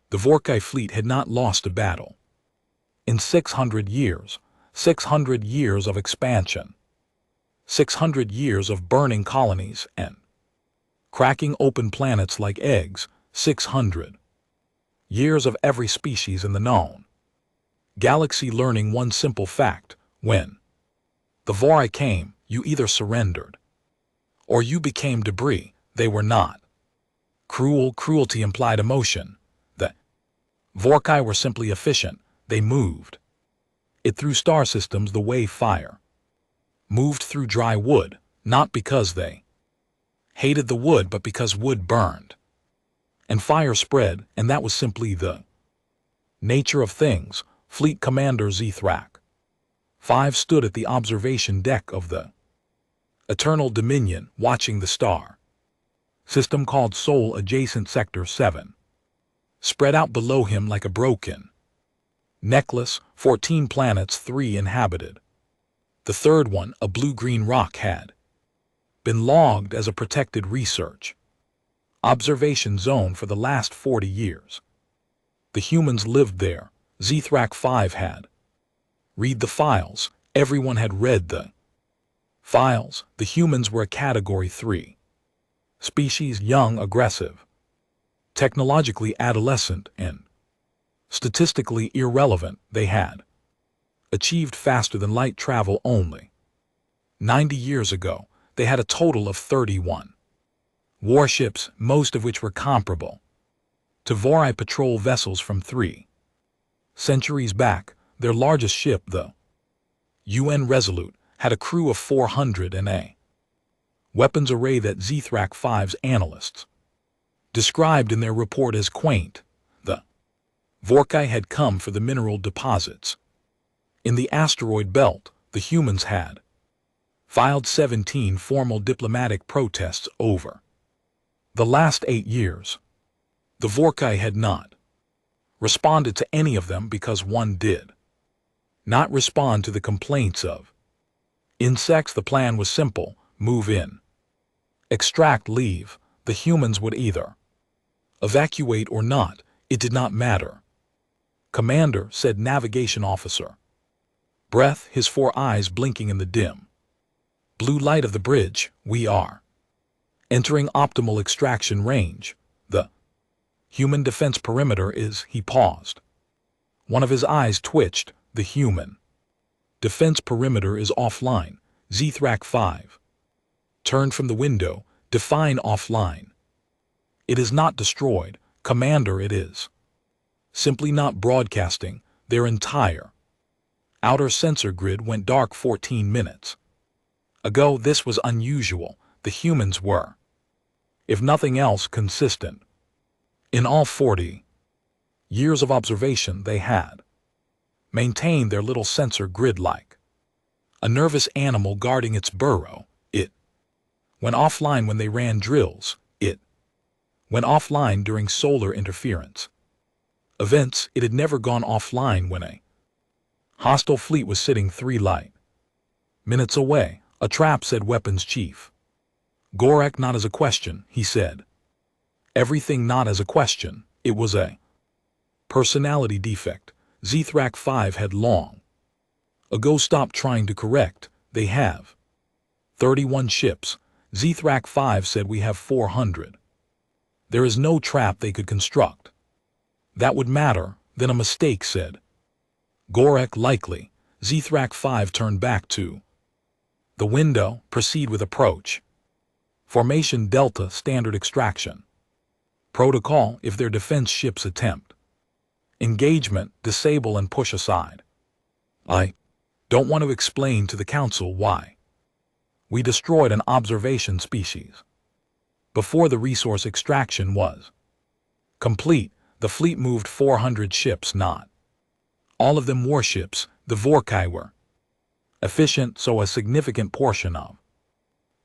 The Vorkai fleet had not lost a battle. In 600 years, 600 years of expansion, 600 years of burning colonies and cracking open planets like eggs, 600 years of every species in the known galaxy learning one simple fact: when the Vorai came, you either surrendered or you became debris. They were not cruelty implied emotion. The Vorkai were simply efficient. They moved it through star systems the way fire moved through dry wood, not because they hated the wood but because wood burned and fire spread, and that was simply the nature of things. Fleet Commander Zithrak 5 stood at the observation deck of the Eternal Dominion, watching the star system called Sol adjacent Sector 7 spread out below him like a broken necklace. 14 planets, 3 inhabited. The third one, a blue-green rock, had been logged as a protected research observation zone for the last 40 years. The humans lived there. Zithrak 5 had read the files. Everyone had read the files. The humans were a Category 3 species, young, aggressive, technologically adolescent, and statistically irrelevant. They had achieved faster than light travel only. 90 years ago, they had a total of 31 warships, most of which were comparable to Vorai patrol vessels from 3 centuries back. Their largest ship, the UN Resolute, had a crew of 400 and a weapons array that Zithrak 5's analysts described in their report as quaint. The Vorkai had come for the mineral deposits in the asteroid belt. The humans had filed 17 formal diplomatic protests over the last 8 years. The Vorkai had not responded to any of them because one did not respond to the complaints of insects. The plan was simple: move in, extract, leave. The humans would either evacuate or not. It did not matter. Commander, said Navigation Officer Breath, his 4 eyes blinking in the dim blue light of the bridge, we are entering optimal extraction range. The human defense perimeter is... He paused. One of his eyes twitched. The human defense perimeter is offline. Zithrak 5 turned from the window. Define offline. It is not destroyed, Commander. It is simply not broadcasting. Their entire outer sensor grid went dark 14 minutes ago. This was unusual. The humans were, if nothing else, consistent. In all 40 years of observation, they had maintained their little sensor grid like a nervous animal guarding its burrow. It went offline when they ran drills. It went offline during solar interference events. It had never gone offline when a hostile fleet was sitting 3 light minutes away. A trap, said Weapons Chief Gorak. Not as a question, he said. Everything not as a question. It was a personality defect. Zithrak 5 had long ago stopped trying to correct. They have 31 ships. Zithrak 5 said, we have 400. There is no trap they could construct that would matter. Then a mistake, said Gorak. Likely. Zithrak 5 turned back to the window. Proceed with approach. Formation Delta, standard extraction protocol. If their defense ships attempt engagement, disable and push aside. I don't want to explain to the Council why we destroyed an observation species before the resource extraction was complete. The fleet moved 400 ships, not all of them warships. The Vorkai were efficient, so a significant portion of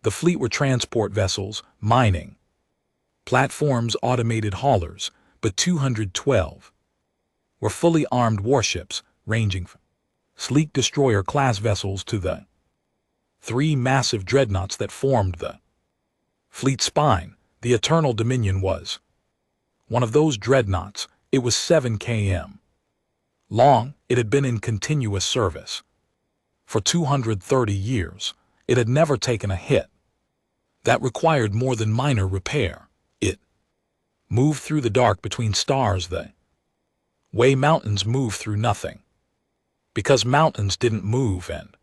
the fleet were transport vessels, mining platforms, automated haulers, but 212 were fully armed warships, ranging from sleek destroyer-class vessels to the 3 massive dreadnoughts that formed the fleet spine. The Eternal Dominion was one of those dreadnoughts. It was 7 km long. It had been in continuous service. For 230 years, it had never taken a hit. That required more than minor repair. It moved through the dark between stars the way mountains move through nothing. Because mountains didn't move, and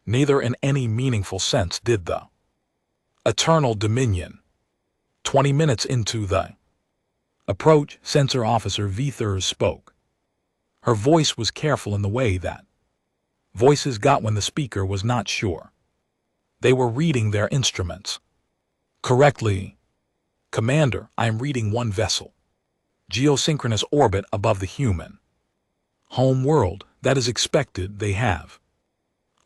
neither in any meaningful sense did the eternal dominion. 20 minutes into the approach, Sensor Officer Vethers spoke. Her voice was careful in the way that voices got when the speaker was not sure they were reading their instruments correctly. Commander, I am reading one vessel. Geosynchronous orbit above the human home world. That is expected. They have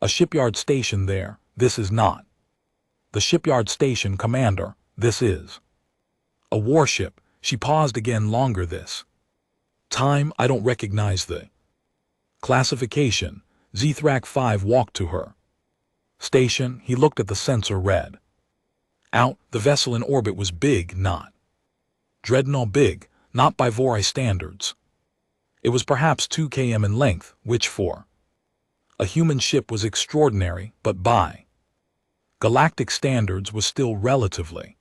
a shipyard station there. This is not the shipyard station, Commander. This is a warship. She paused again. Longer this time. I don't recognize the classification. Zethrak 5 walked to her station. He looked at the sensor. Read out. The vessel in orbit was big, not dreadnought big, not by Vorai standards. It was perhaps 2 km in length, which for a human ship was extraordinary, but by galactic standards was still relatively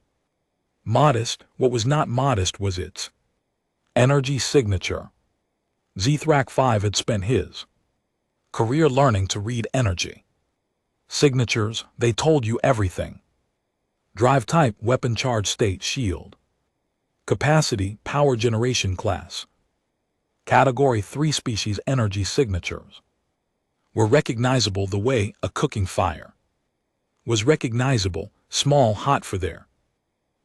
modest. What was not modest was its energy signature. Zethrak 5 had spent his career learning to read energy signatures. They told you everything. Drive type, weapon charge state, shield capacity, power generation class. Category 3 species energy signatures were recognizable the way a cooking fire was recognizable, small, hot for their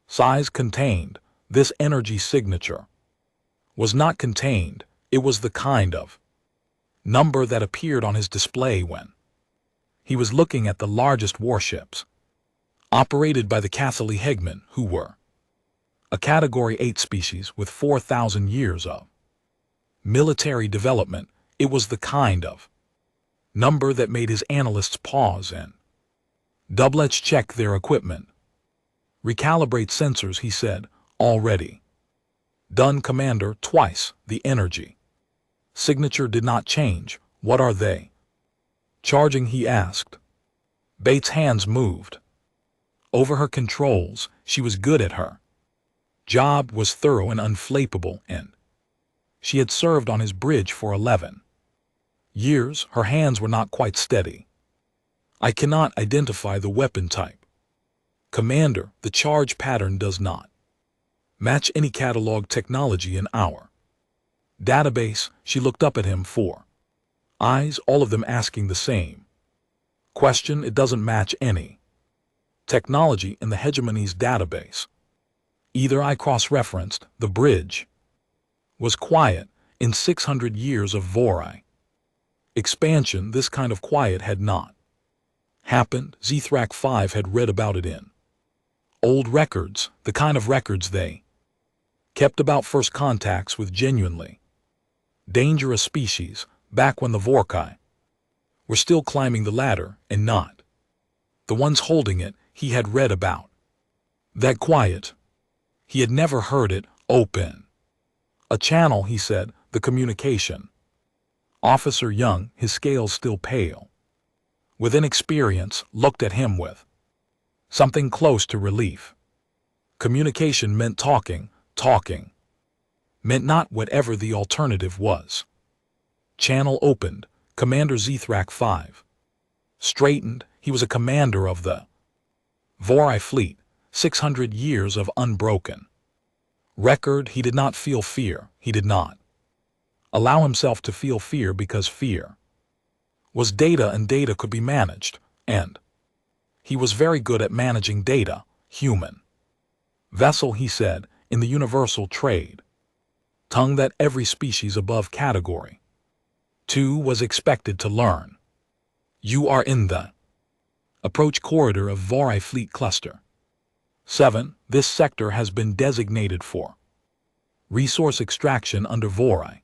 size. Contained. This energy signature was not contained. It was the kind of number that appeared on his display when he was looking at the largest warships operated by the Cassidy Hegman, who were a Category 8 species with 4,000 years of military development. It was the kind of number that made his analysts pause and double-check their equipment. Recalibrate sensors, he said. Already done, Commander. Twice. The energy signature did not change. What are they charging? He asked. Bates' hands moved over her controls. She was good at her job, was thorough and unflappable, and she had served on his bridge for 11 years. Her hands were not quite steady. I cannot identify the weapon type, Commander. The charge pattern does not match any catalog technology in our database. She looked up at him, for eyes, all of them asking the same question. It doesn't match any technology in the hegemony's database. Either. I cross-referenced. The bridge was quiet. In 600 years of Vorai expansion, this kind of quiet had not happened. Zethrak 5 had read about it in old records, the kind of records they kept about first contacts with genuinely dangerous species, back when the Vorkai were still climbing the ladder and not the ones holding it. He had read about that quiet. He had never heard it. Open a channel, he said. The communication officer, young, his scales still pale with inexperience, looked at him with something close to relief. Communication meant talking. Talking meant not whatever the alternative was. Channel opened. Commander Zethrak 5 straightened. He was a commander of the Vorai fleet. 600 years of unbroken record. He did not feel fear. He did not allow himself to feel fear, because fear was data and data could be managed, and he was very good at managing data. Human vessel, he said, in the universal trade tongue that every species above Category 2 was expected to learn. You are in the approach corridor of Vorai Fleet Cluster 7. This sector has been designated for resource extraction under Vorai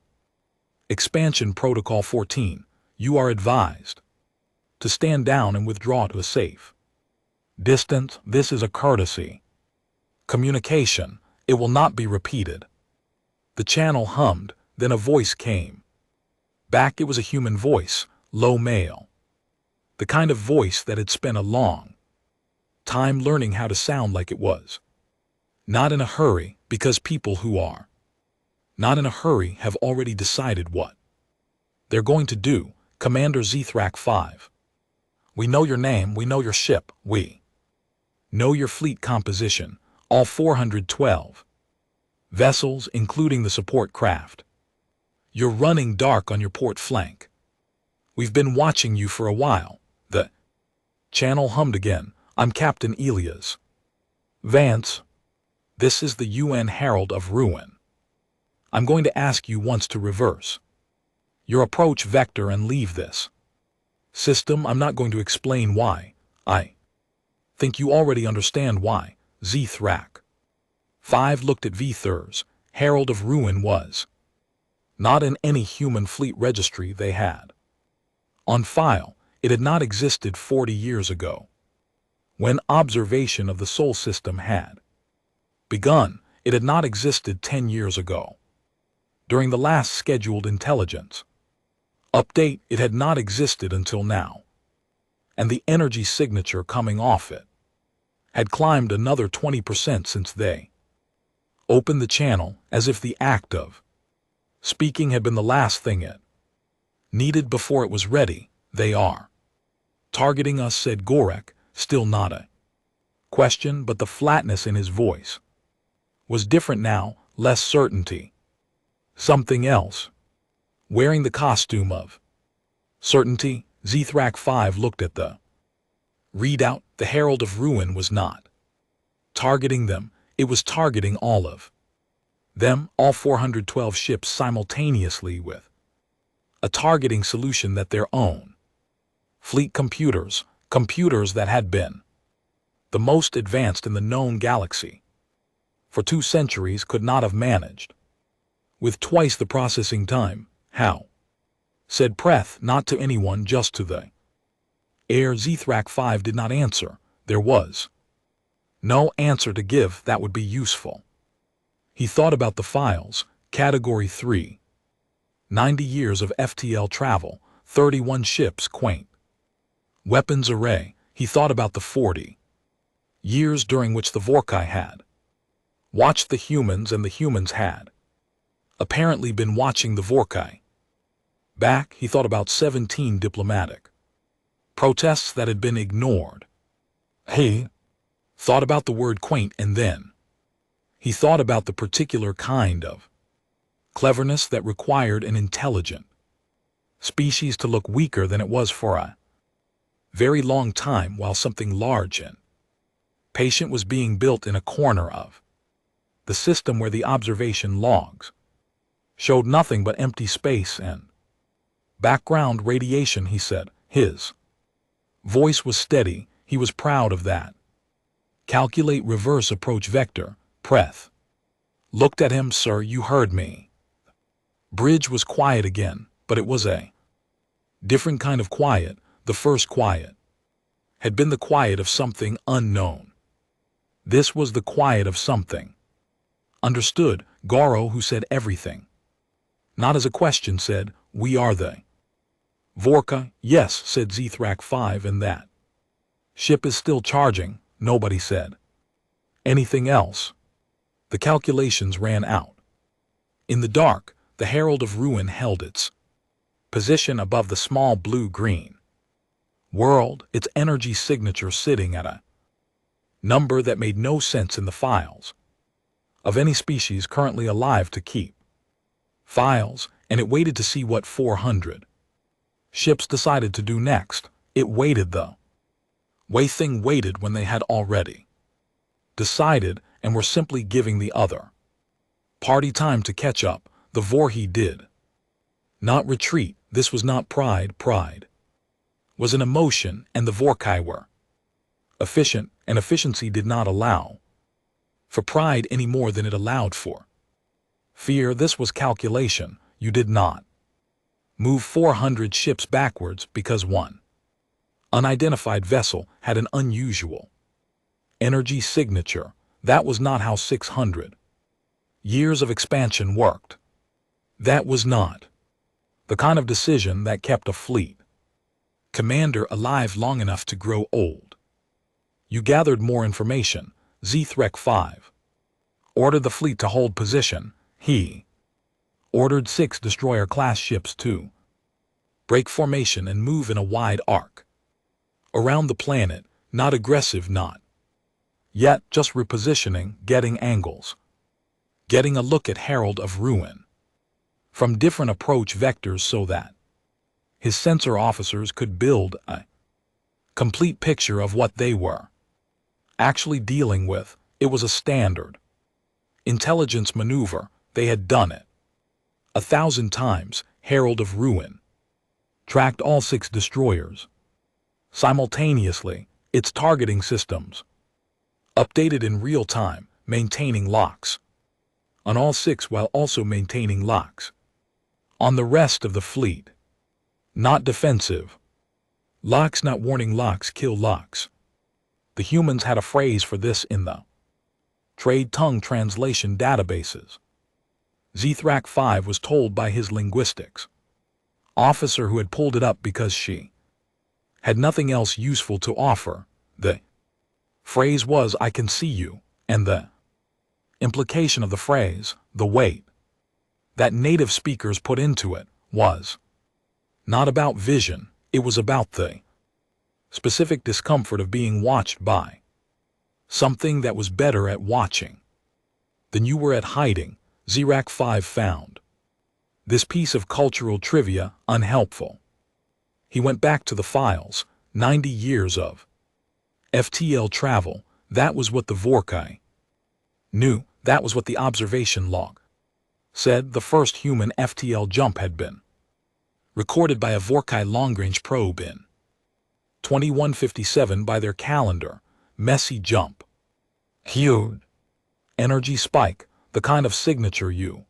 Expansion Protocol 14. You are advised to stand down and withdraw to a safe distance. This is a courtesy communication. It will not be repeated. The channel hummed, then a voice came. Back it was a human voice, low male. The kind of voice that had spent a long time learning how to sound like it was. Not in a hurry, because people who are not in a hurry have already decided what they're going to do. Commander Zethrak 5. We know your name, we know your ship, we know your fleet composition, all 412 vessels, including the support craft. You're running dark on your port flank. We've been watching you for a while. The channel hummed again. I'm Captain Elias Vance. This is the UN Herald of Ruin. I'm going to ask you once to reverse your approach vector and leave this system. I'm not going to explain why. I think you already understand why. Zethrak 5 looked at Vthers. Herald of Ruin was not in any human fleet registry they had on file. It had not existed 40 years ago, when observation of the Sol system had begun. It had not existed 10 years ago, during the last scheduled intelligence update. It had not existed until now, and the energy signature coming off it had climbed another 20% since they opened the channel, as if the act of speaking had been the last thing it needed before it was ready. They are targeting us, said Gorek, still not a question, but the flatness in his voice was different now, less certainty. Something else. Wearing the costume of certainty, Zethrak 5 looked at the readout. The Herald of Ruin was not targeting them, it was targeting all of them, all 412 ships simultaneously, with a targeting solution that their own fleet computers that had been the most advanced in the known galaxy for 2 centuries could not have managed. With twice the processing time. How? Said Preth, not to anyone, just to the air. Zethrak 5 did not answer. There was no answer to give that would be useful. He thought about the files. Category 3. 90 years of FTL travel, 31 ships, quaint weapons array. He thought about the 40 years during which the Vorkai had watched the humans, and the humans had apparently been watching the Vorkai back. He thought about 17 diplomatic protests that had been ignored. He thought about the word quaint, and then he thought about the particular kind of cleverness that required an intelligent species to look weaker than it was for a very long time, while something large and patient was being built in a corner of the system where the observation logs showed nothing but empty space and background radiation. He said. His voice was steady. He was proud of that. Calculate reverse approach vector. Preth looked at him. Sir, you heard me. Bridge was quiet again, but it was a different kind of quiet. The first quiet had been the quiet of something unknown. This was the quiet of something understood. Garo, who said everything, not as a question, said, we are the Vorka. Yes, said Zethrak 5, and that ship is still charging. Nobody said anything else. The calculations ran out. In the dark, the Herald of Ruin held its position above the small blue-green world, its energy signature sitting at a number that made no sense in the files of any species currently alive to keep files, and it waited to see what 400 ships decided to do next. It waited, the way thing waited when they had already decided and were simply giving the other party time to catch up. The Vorhi did not retreat. This was not pride. Pride was an emotion, and the Vorkai were efficient, and efficiency did not allow for pride any more than it allowed for fear. This was calculation. You did not move 400 ships backwards because one unidentified vessel had an unusual energy signature. That was not how 600 Years of expansion worked. That was not the kind of decision that kept a fleet commander alive long enough to grow old. You gathered more information. HFY ordered the fleet to hold position. He ordered 6 destroyer-class ships to break formation and move in a wide arc around the planet, not aggressive, not yet, just repositioning, getting angles, getting a look at Herald of Ruin from different approach vectors so that his sensor officers could build a complete picture of what they were actually dealing with. It was a standard intelligence maneuver. They had done it 1,000 times. Herald of Ruin tracked all 6 destroyers simultaneously, its targeting systems updated in real time, maintaining locks on all 6 while also maintaining locks on the rest of the fleet. Not defensive. Locks, not warning locks, kill locks. The humans had a phrase for this in the trade tongue translation databases. HFY was told by his linguistics officer who had pulled it up because she had nothing else useful to offer. The phrase was, "I can see you," and the implication of the phrase, the weight that native speakers put into it, was not about vision. It was about the specific discomfort of being watched by something that was better at watching than you were at hiding. HFY found this piece of cultural trivia unhelpful. He went back to the files. 90 years of FTL travel. That was what the Vorkai knew. That was what the observation log said. The first human FTL jump had been recorded by a Vorkai long-range probe in 2157 by their calendar. Messy jump. Huge energy spike, the kind of signature you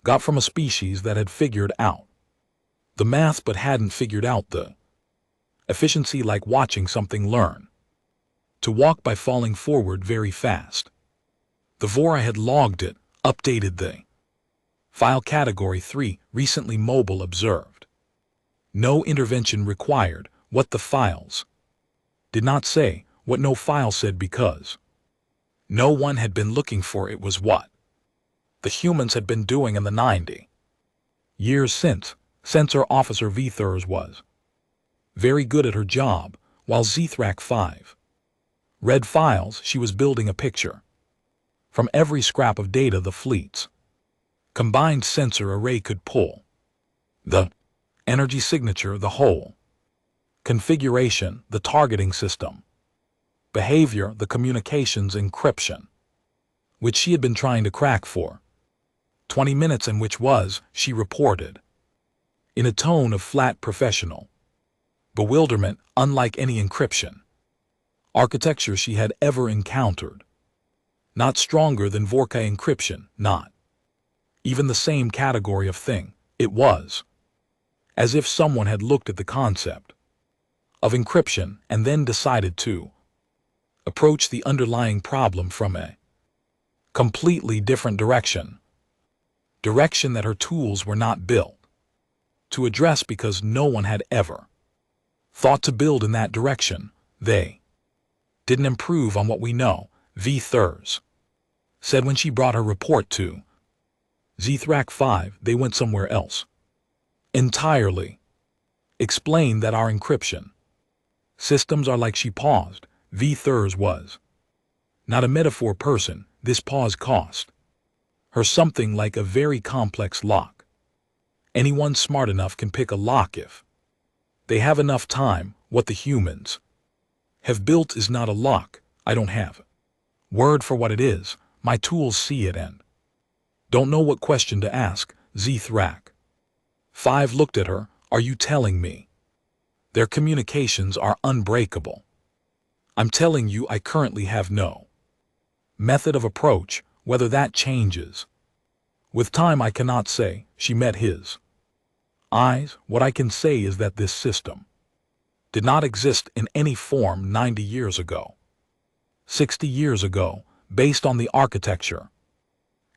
got from a species that had figured out the math but hadn't figured out the efficiency, like watching something learn to walk by falling forward very fast. The Vora had logged it, updated the file category 3, recently mobile, observed no intervention required. What the files did not say, what no file said, because no one had been looking for it, was what the humans had been doing in the 90 years since. Sensor Officer V-Thurs was very good at her job, while HFY read files. She was building a picture from every scrap of data the fleet's combined sensor array could pull. The energy signature, the whole configuration, the targeting system, behavior, the communications encryption, which she had been trying to crack for 20 minutes and which was, she reported, in a tone of flat professional bewilderment, unlike any encryption architecture she had ever encountered. Not stronger than Vorkai encryption, not even the same category of thing. It was as if someone had looked at the concept of encryption and then decided to approach the underlying problem from a completely different direction that her tools were not built to address, because no one had ever thought to build in that direction. They didn't improve on what we know, V-Thurs said when she brought her report to HFY. They went somewhere else entirely. Explained that our encryption systems are like. She paused. V-Thurs was not a metaphor person. This pause cost her something like a very complex lock. Anyone smart enough can pick a lock if they have enough time. What the humans have built is not a lock. I don't have word for what it is. My tools see it and don't know what question to ask. HFY looked at her. Are you telling me their communications are unbreakable? I'm telling you I currently have no method of approach. Whether that changes with time I cannot say. She met his eyes. What I can say is that this system did not exist in any form 90 years ago, 60 years ago, based on the architecture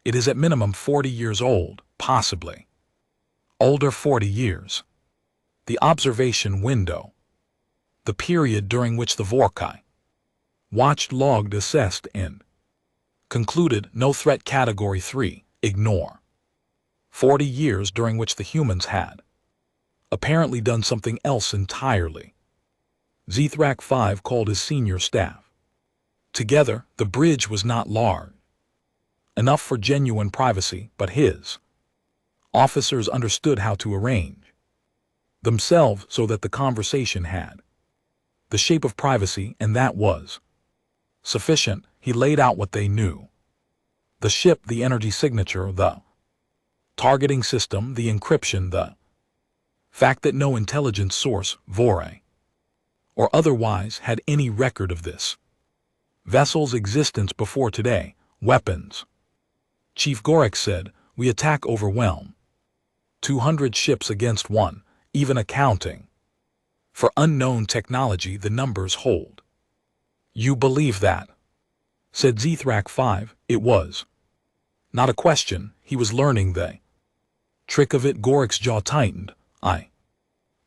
It is at minimum 40 years old, possibly. Older 40 years. The observation window. The period during which the Vorkai watched, logged, assessed, and concluded no threat category 3, ignore. 40 years during which the humans had apparently done something else entirely. Zethrak 5 called his senior staff. Together, the bridge was not large enough for genuine privacy, but his officers understood how to arrange themselves so that the conversation had the shape of privacy, and that was sufficient. He laid out what they knew. The ship, the energy signature, the targeting system, the encryption, the fact that no intelligence source, Vore, or otherwise, had any record of this vessel's existence before today. Weapons. Chief Gorek said, "We attack overwhelm. 200 ships against one, even accounting for unknown technology, the numbers hold." "You believe that?" said Zethrak 5. It was not a question. He was learning the trick of it. Gorek's jaw tightened. "I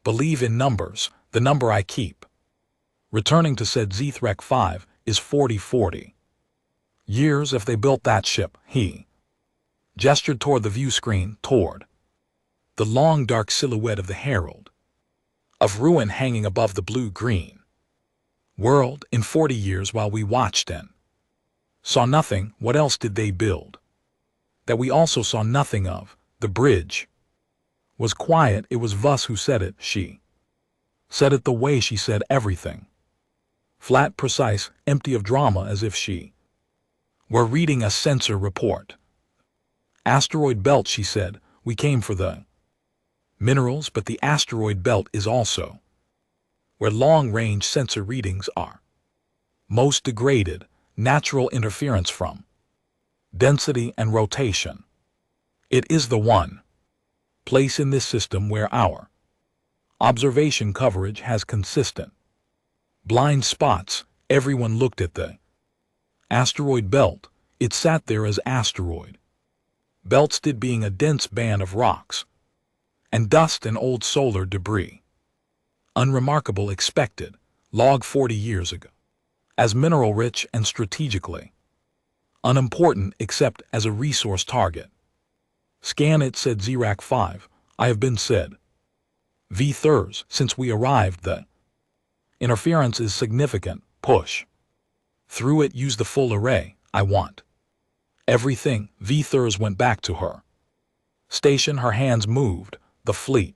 believe in numbers. The number I keep returning to," said Zethrak 5, "is 40 years. If they built that ship," he gestured toward the view screen, toward the long dark silhouette of the herald of ruin hanging above the blue-green world, "in 40 years, while we watched and saw nothing, what else did they build that we also saw nothing of?" The bridge was quiet. It was Vuss who said it. She said it the way she said everything. Flat, precise, empty of drama, as if she were reading a sensor report. "Asteroid belt," she said. "We came for the minerals, but the asteroid belt is also where long-range sensor readings are most degraded. Natural interference from density and rotation. It is the one place in this system where our observation coverage has consistent blind spots." Everyone looked at the asteroid belt. It sat there as asteroid belts did, being a dense band of rocks and dust and old solar debris. Unremarkable, expected, log 40 years ago. As mineral-rich and strategically unimportant except as a resource target. "Scan it," said Zethrak 5. "I have been said V-Thurs since we arrived. The interference is significant. Push through it. Use the full array. I want everything." V-Thurs went back to her station. Her hands moved. The fleet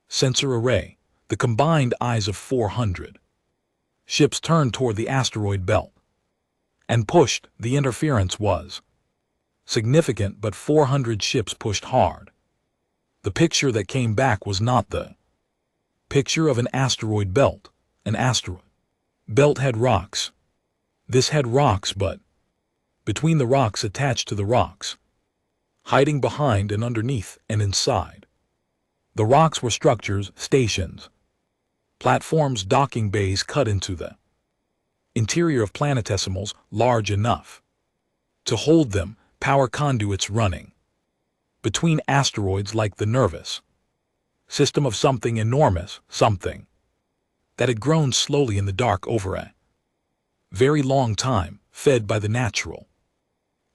sensor array, the combined eyes of 400 ships turned toward the asteroid belt and pushed. The interference was significant, but 400 ships pushed hard. The picture that came back was not the picture of an asteroid belt. An asteroid belt had rocks. This had rocks, but between the rocks, attached to the rocks, hiding behind and underneath and inside the rocks, were structures, stations, platforms, docking bays cut into the interior of planetesimals large enough to hold them, power conduits running between asteroids like the nervous system of something enormous, something that had grown slowly in the dark over a very long time, fed by the natural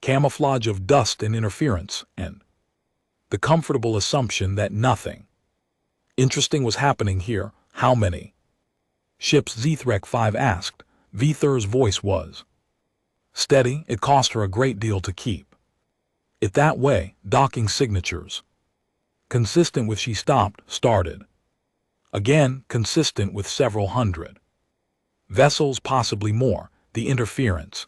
camouflage of dust and interference, and the comfortable assumption that nothing interesting was happening here. "How many ships?" Zethrak 5 asked. V-Thur's voice was steady. It cost her a great deal to keep it that way. "Docking signatures consistent with," she stopped, started again, "consistent with several hundred vessels, possibly more. The interference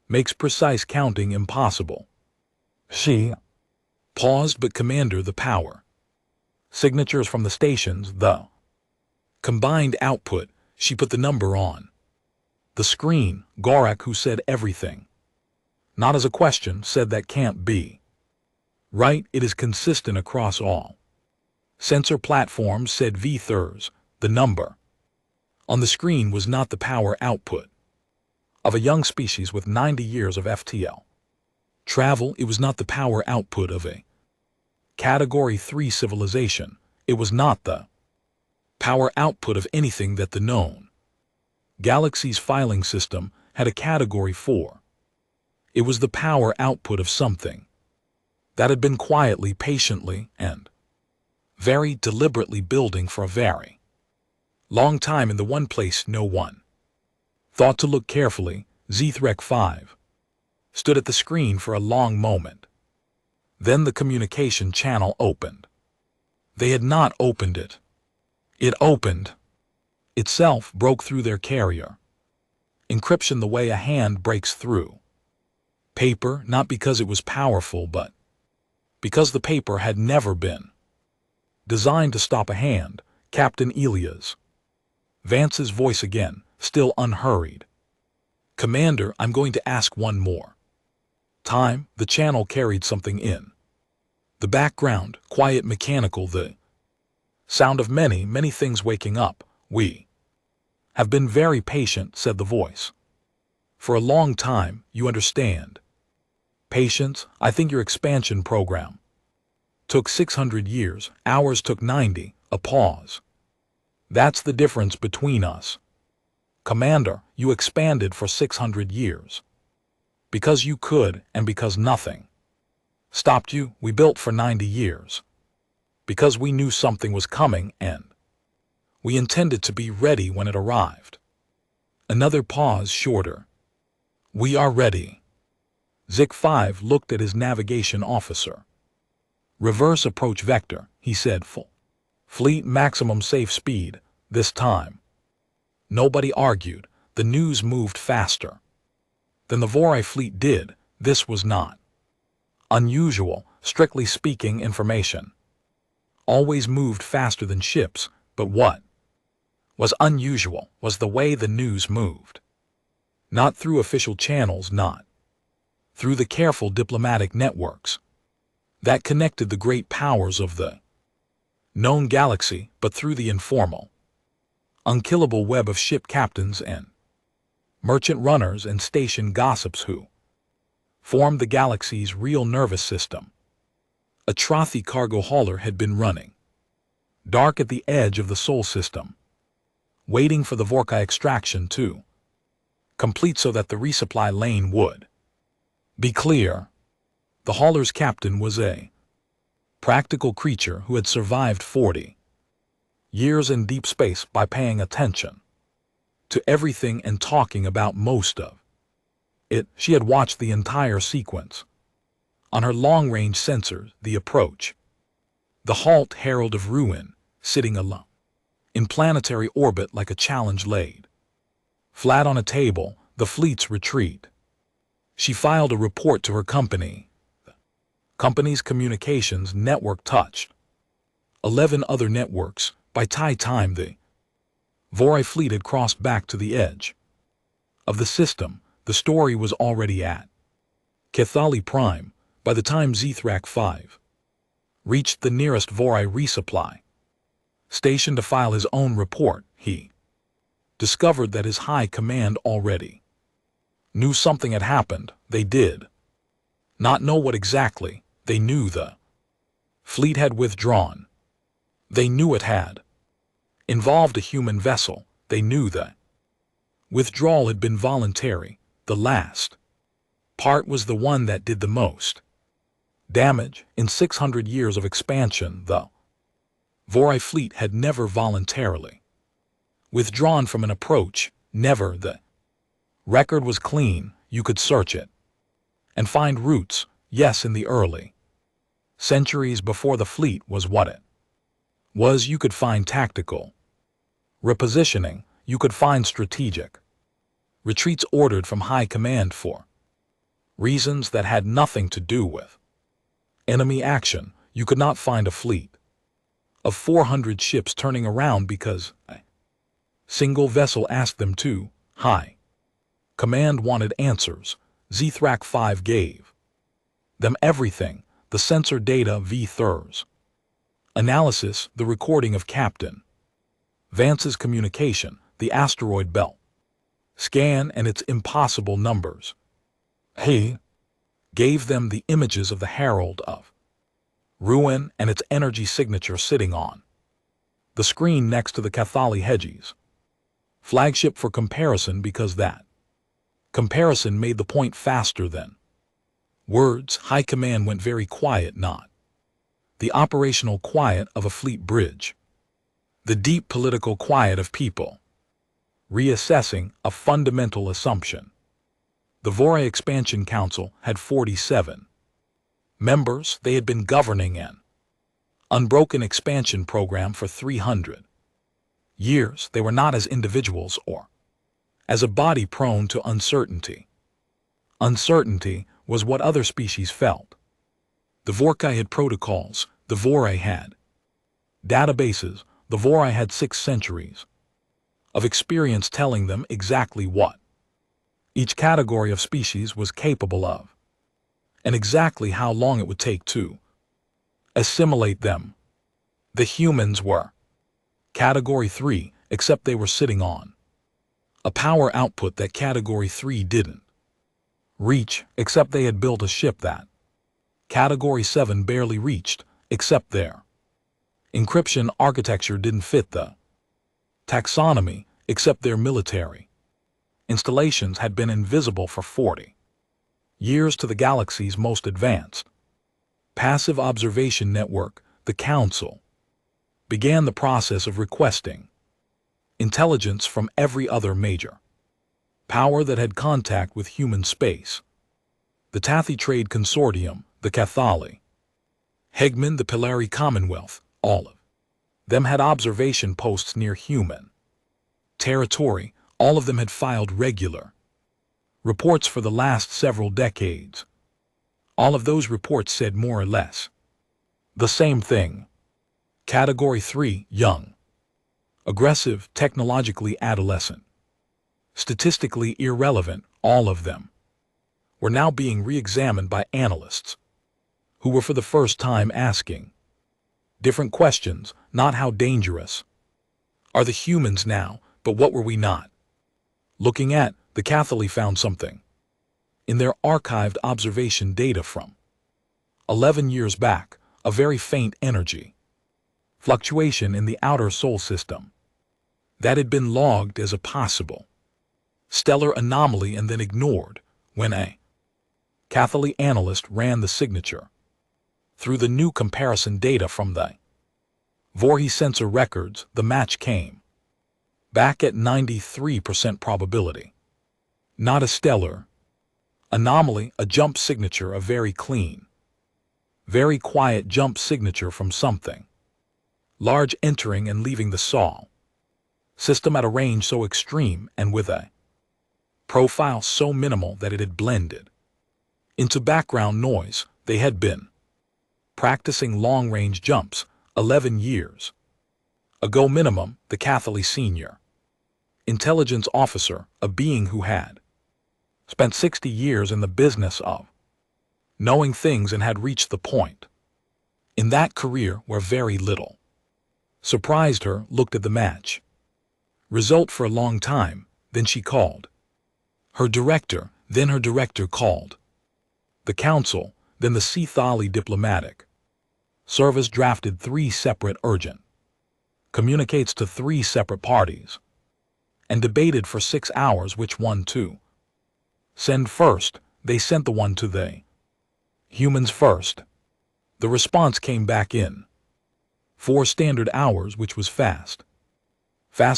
makes precise counting impossible." She paused. "But Commander, the power signatures from the stations, the combined output." She put the number on the screen. Gorek, who said everything not as a question, said, "That can't be right. It is consistent across all sensor platforms," said V-Thurs. The number on the screen was not the power output of a young species with 90 years of FTL Travel, it was not the power output of a Category 3 civilization. It was not the power output of anything that the known galaxy's filing system had a Category 4. It was the power output of something that had been quietly, patiently, and very deliberately building for a very long time in the one place no one thought to look carefully. HFY 5 stood at the screen for a long moment. Then the communication channel opened. They had not opened it. It opened itself, broke through their carrier. Encryption the way a hand breaks through paper, not because it was powerful, but because the paper had never been designed to stop a hand. Captain Elias. Vance's voice again, still unhurried. Commander, I'm going to ask one more time. The channel carried something in the background, quiet, mechanical, the sound of many, many things waking up. We have been very patient, said the voice. For a long time, you understand. Patience, I think your expansion program took 600 years, ours took 90, a pause. That's the difference between us. Commander, you expanded for 600 years. Because you could and because nothing stopped you. We built for 90 years. Because we knew something was coming and we intended to be ready when it arrived. Another pause, shorter. We are ready. HFY 5 looked at his navigation officer. Reverse approach vector, he said. Full fleet maximum safe speed, this time. Nobody argued. The news moved faster than the Vorai fleet did. This was not unusual, strictly speaking. Information always moved faster than ships, but what was unusual was the way the news moved. Not through official channels, not through the careful diplomatic networks that connected the great powers of the known galaxy, but through the informal, unkillable web of ship captains and merchant runners and station gossips who formed the galaxy's real nervous system. A Trothi cargo hauler had been running dark at the edge of the Sol system, waiting for the Vorkai extraction to complete so that the resupply lane would be clear. The hauler's captain was a practical creature who had survived 40 years in deep space by paying attention to everything and talking about most of it. She had watched the entire sequence on her long-range sensors, the approach, the halt, herald of ruin, sitting alone in planetary orbit like a challenge laid flat on a table, the fleet's retreat. She filed a report to her company. The company's communications network touched 11 other networks. By time the Vorai fleet had crossed back to the edge of the system. The story was already at Cathali Prime by the time HFY 5 reached the nearest Vorai resupply station to file his own report. He discovered that his high command already knew something had happened. They did not know what exactly. They knew the fleet had withdrawn. They knew it had involved a human vessel. They knew that withdrawal had been voluntary. The last part was the one that did the most damage. In 600 years of expansion, the Vorai fleet had never voluntarily withdrawn from an approach. Never. The record was clean. You could search it and find roots. Yes, in the early centuries before the fleet was what it was, you could find tactical repositioning. You could find strategic retreats ordered from high command for reasons that had nothing to do with enemy action. You could not find a fleet of 400 ships turning around because a single vessel asked them to. High command wanted answers. HFY 5 gave them everything. The sensor data, VTHRs analysis, the recording of Captain Vance's communication, the asteroid belt scan and its impossible numbers. He gave them the images of the Herald of Ruin and its energy signature sitting on the screen next to the Cathali Hedges flagship for comparison, because that comparison made the point faster than words. High Command went very quiet, not the operational quiet of a fleet bridge, the deep political quiet of people reassessing a fundamental assumption. The Vore Expansion Council had 47 members. They had been governing an unbroken expansion program for 300 years. They were not as individuals or as a body prone to uncertainty. Uncertainty was what other species felt. The Vorkai had protocols, the Vore had databases, the Vore had 6 centuries of experience telling them exactly what each category of species was capable of, and exactly how long it would take to assimilate them. The humans were Category 3, except they were sitting on a power output that Category 3 didn't reach, except they had built a ship that Category 7 barely reached, except their encryption architecture didn't fit the taxonomy, except their military installations had been invisible for 40 years to the galaxy's most advanced passive observation network. The Council began the process of requesting intelligence from every other major power that had contact with human space. The Tathi Trade Consortium, the Cathali, Hegman, the Pilari Commonwealth, all of them had observation posts near human territory. All of them had filed regular reports for the last several decades. All of those reports said more or less the same thing. Category 3, young, aggressive, technologically adolescent, statistically irrelevant. All of them were now being re-examined by analysts who were for the first time asking different questions. Not how dangerous are the humans now, but what were we not looking at. The Cathali found something in their archived observation data from 11 years back, a very faint energy fluctuation in the outer Sol system that had been logged as a possible stellar anomaly and then ignored when a Cathali analyst ran the signature through the new comparison data from the Voorhis sensor records. The match came back at 93% probability. Not a stellar anomaly, a jump signature, a very clean, very quiet jump signature from something large entering and leaving the Sol system at a range so extreme and with a profile so minimal that it had blended into background noise. They had been practicing long-range jumps 11 years ago minimum. The Cathali senior intelligence officer, a being who had spent 60 years in the business of knowing things and had reached the point in that career where very little surprised her, looked at the match result for a long time. Then she called her director. Then her director called the council. Then the Cathali diplomatic service drafted 3 separate urgent communicates to 3 separate parties and debated for 6 hours which one to send first. They sent the one to the humans first. The response came back in 4 standard hours, which was fast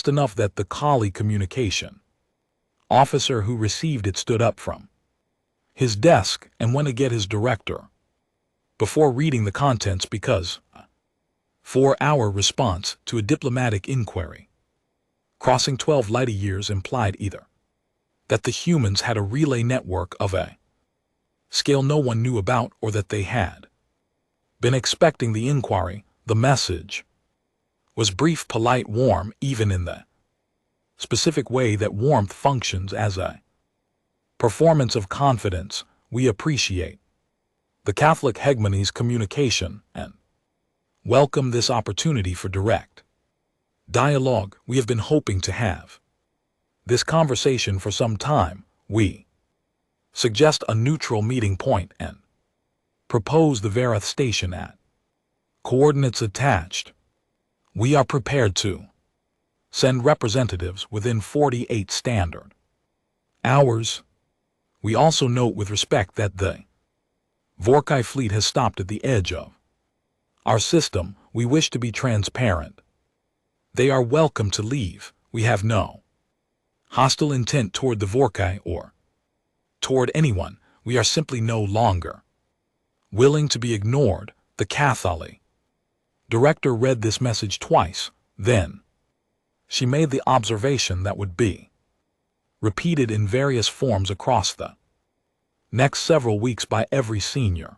enough that the Kali communication officer who received it stood up from his desk and went to get his director before reading the contents, because 4-hour response to a diplomatic inquiry crossing 12 light years implied either that the humans had a relay network of a scale no one knew about, or that they had been expecting the inquiry. The message was brief, polite, warm, even in the specific way that warmth functions as a performance of confidence. We appreciate the Catholic hegemony's communication and welcome this opportunity for direct dialogue. We have been hoping to have this conversation for some time. We suggest a neutral meeting point and propose the Vareth station at coordinates attached. We are prepared to send representatives within 48 standard hours. We also note with respect that the Vorkai fleet has stopped at the edge of our system. We wish to be transparent. They are welcome to leave. We have no hostile intent toward the Vorkai or toward anyone. We are simply no longer willing to be ignored. The Catholic director read this message twice. Then she made the observation that would be repeated in various forms across the next several weeks by every senior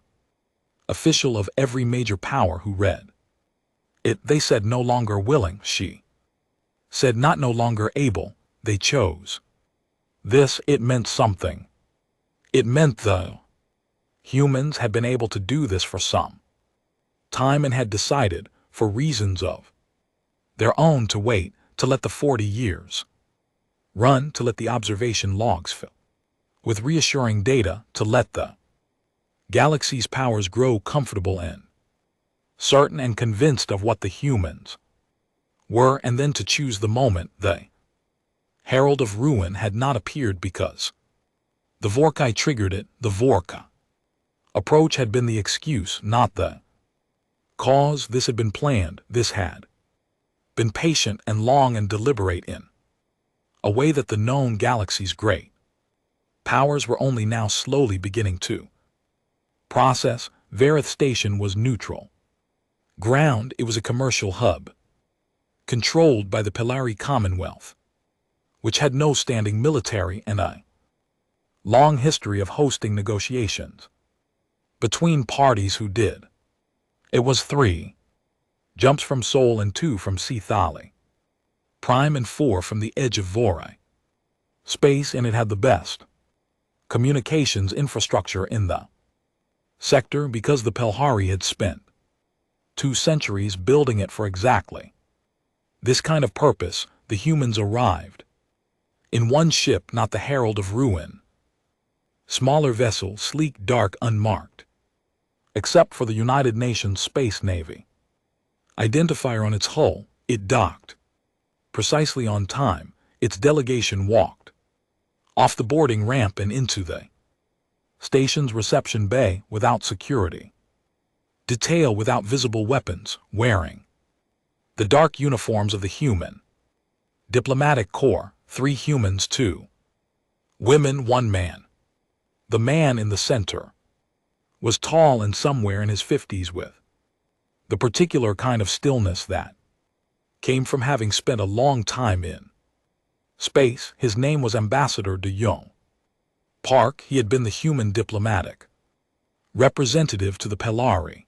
official of every major power who read it. They said no longer willing. She said not no longer able. They chose this. It meant something. It meant the humans had been able to do this for some time and had decided, for reasons of their own, to wait, to let the 40 years run, to let the observation logs fill with reassuring data, to let the galaxy's powers grow comfortable and certain and convinced of what the humans were, and then to choose the moment. The Herald of Ruin had not appeared because the Vorkai triggered it. The Vorka approach had been the excuse, not the cause. This had been planned. This had been patient and long and deliberate in a way that the known galaxy's great powers were only now slowly beginning to process. Vareth Station was neutral ground. It was a commercial hub controlled by the Pelari Commonwealth, which had no standing military and a long history of hosting negotiations between parties who did. It was 3 jumps from Sol and 2 from Cthali Prime and 4 from the edge of Vorai space, and it had the best communications infrastructure in the sector because the Pelhari had spent 2 centuries building it for exactly this kind of purpose. The humans arrived in one ship, not the Herald of Ruin. Smaller vessel, sleek, dark, unmarked, except for the United Nations Space Navy identifier on its hull. It docked precisely on time. Its delegation walked off the boarding ramp and into the station's reception bay without security detail, without visible weapons, wearing the dark uniforms of the human diplomatic corps. 3 humans, 2 women, 1 man. The man in the center was tall and somewhere in his 50s, with the particular kind of stillness that came from having spent a long time in space. His name was Ambassador de Jong Park. He had been the human diplomatic representative to the Pelari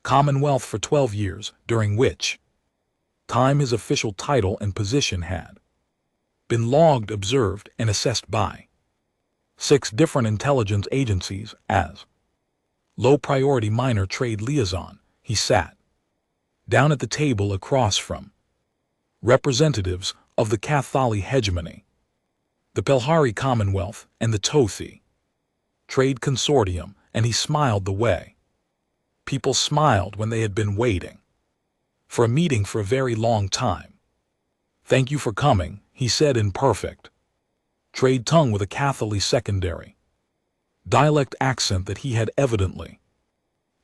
Commonwealth for 12 years, during which time his official title and position had been logged, observed, and assessed by 6 different intelligence agencies as low-priority minor trade liaison. He sat down at the table across from representatives of the Cathali hegemony, the Pelhari Commonwealth, and the Tothi Trade Consortium, and he smiled the way people smiled when they had been waiting for a meeting for a very long time. "Thank you for coming," he said in perfect trade tongue with a Catholic secondary dialect accent that he had evidently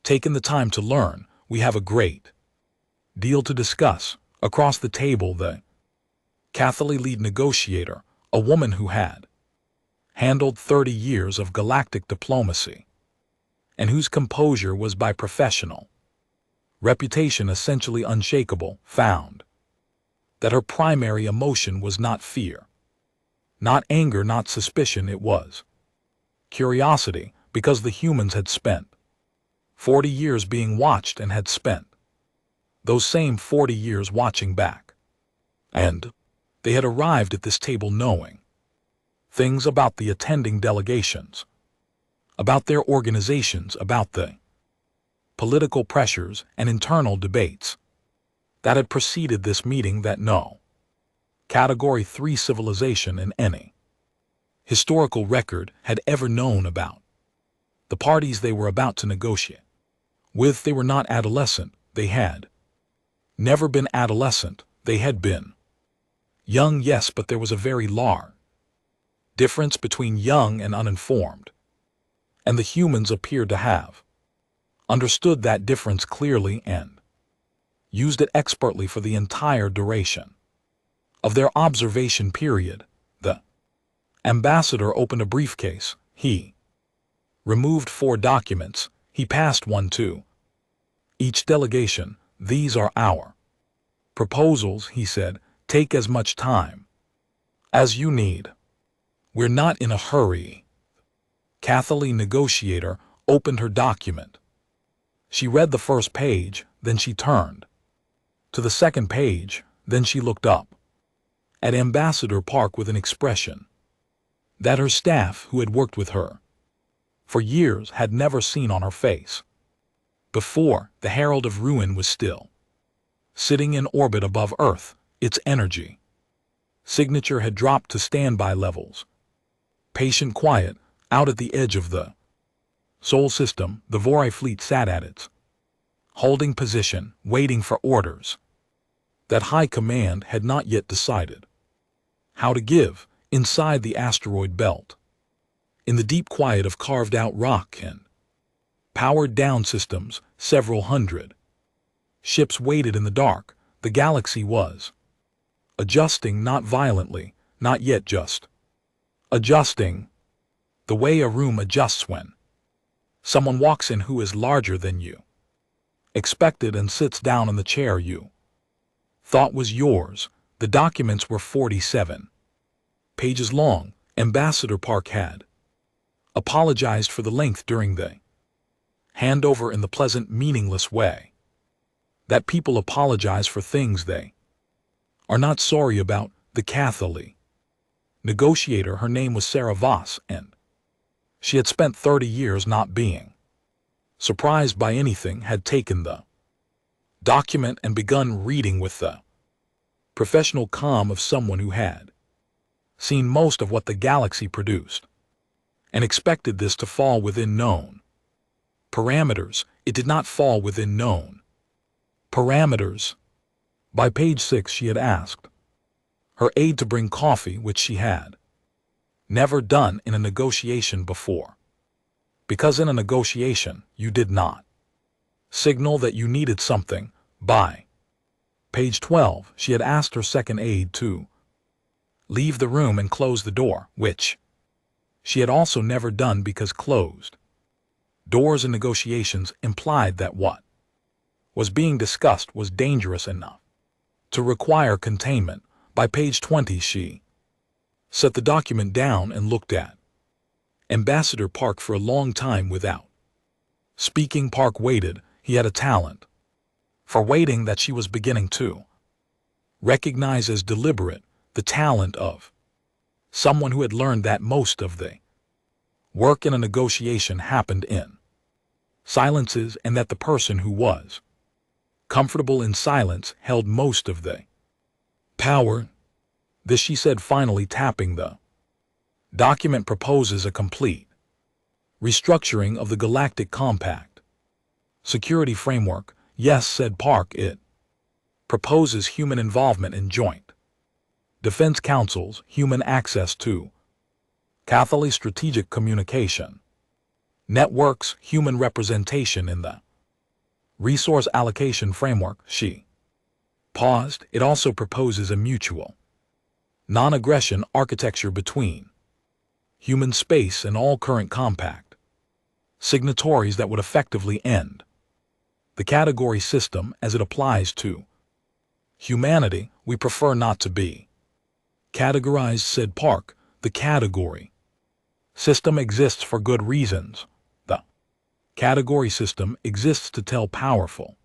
taken the time to learn. "We have a great deal to discuss." Across the table, the Catholic lead negotiator, a woman who had handled 30 years of galactic diplomacy and whose composure was by professional reputation essentially unshakable, found that her primary emotion was not fear, not anger, not suspicion. It was curiosity, because the humans had spent 40 years being watched and had spent those same 40 years watching back. And they had arrived at this table knowing things about the attending delegations, about their organizations, about the political pressures and internal debates that had preceded this meeting, that no Category 3 civilization in any historical record had ever known about. The parties they were about to negotiate with, they were not adolescent, they had never been adolescent, they had been young, yes, but there was a very large difference between young and uninformed, and the humans appeared to have understood that difference clearly and used it expertly for the entire duration of their observation period. The ambassador opened a briefcase. He removed 4 documents. He passed one to each delegation. These are our proposals, he said. Take as much time as you need. We're not in a hurry. Kathleen, negotiator, opened her document. She read the first page, then she turned to the second page, then she looked up at Ambassador Park with an expression that her staff, who had worked with her for years, had never seen on her face before. The Herald of Ruin was still sitting in orbit above Earth. Its energy signature had dropped to standby levels. Patient quiet, out at the edge of the Sol system, the Vori fleet sat at its holding position, waiting for orders that High Command had not yet decided how to give. Inside the asteroid belt, in the deep quiet of carved-out rock and powered-down systems, several hundred ships waited in the dark. The galaxy was adjusting, not violently, not yet, just adjusting, the way a room adjusts when someone walks in who is larger than you expected and sits down in the chair you thought was yours. The documents were 47 pages long. Ambassador Park had apologized for the length during the handover in the pleasant, meaningless way that people apologize for things they are not sorry about. The Catholic negotiator, her name was Sarah Voss, and she had spent 30 years not being surprised by anything, had taken the document and begun reading with the professional calm of someone who had seen most of what the galaxy produced and expected this to fall within known parameters. It did not fall within known parameters. By page 6 she had asked her aide to bring coffee, which she had never done in a negotiation before, because in a negotiation you did not signal that you needed something. By page 12 she had asked her second aide to leave the room and close the door, which she had also never done, because closed doors in negotiations implied that what was being discussed was dangerous enough to require containment. By page 20 she set the document down and looked at Ambassador Park for a long time without speaking. Park waited. He had a talent for waiting that she was beginning to recognize as deliberate, the talent of someone who had learned that most of the work in a negotiation happened in silences, and that the person who was comfortable in silence held most of the power. This she said finally, tapping the document. Proposes a complete restructuring of the Galactic Compact security framework. Yes, said Park, it proposes human involvement in joint defense councils, human access to Catholic strategic communication networks, human representation in the resource allocation framework. She paused. It also proposes a mutual non-aggression architecture between human space and all current compact signatories that would effectively end the category system as it applies to humanity. We prefer not to be categorized, said Park. The category system exists for good reasons. The category system exists to tell powerful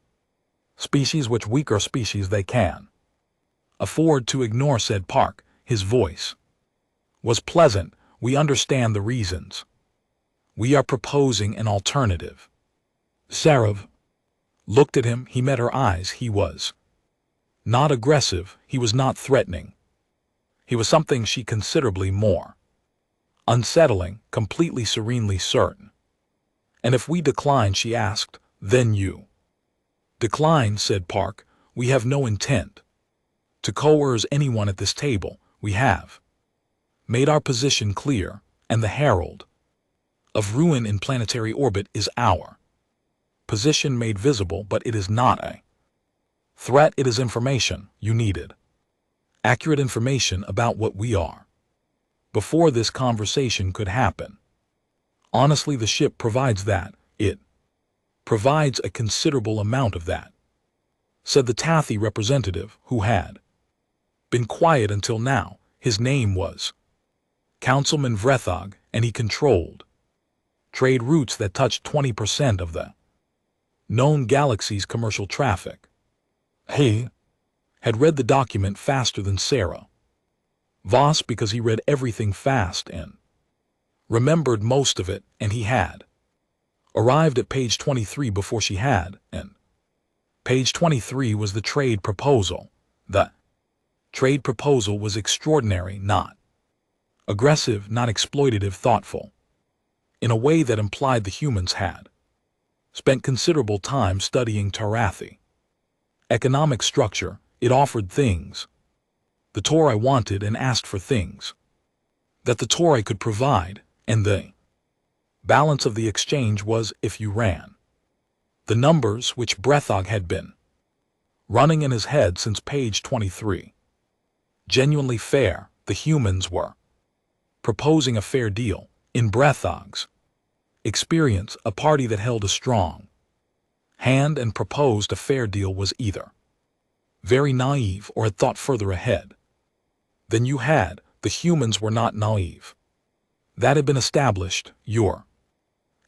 species which weaker species they can afford to ignore, said Park. His voice was pleasant. We understand the reasons. We are proposing an alternative. Sarah looked at him. He met her eyes. He was not aggressive. He was not threatening. He was something she considerably more Unsettling, completely serenely certain. And if we decline, she asked, then you. Decline, said Park. We have no intent to coerce anyone at this table. We have made our position clear, and the herald of ruin in planetary orbit is our position made visible, but it is not a threat. It is information you needed. Accurate information about what we are. Before this conversation could happen. Honestly, the ship provides that. It provides a considerable amount of that, said the Tathi representative, who had been quiet until now. His name was Councilman Vrethog, and he controlled trade routes that touched 20% of the known galaxy's commercial traffic. He had read the document faster than Sarah Voss because he read everything fast and remembered most of it, and he had arrived at page 23 before she had, and page 23 was the trade proposal. The trade proposal was extraordinary, not aggressive, not exploitative, thoughtful, in a way that implied the humans had spent considerable time studying Tarathi economic structure. It offered things the Torai wanted and asked for things that the Torai could provide, and the balance of the exchange was if you ran the numbers which Brethog had been running in his head since page 23. Genuinely fair, the humans were proposing a fair deal. In Brethog's experience, a party that held a strong hand and proposed a fair deal was either very naive or had thought further ahead than you had. The humans were not naive. That had been established. Your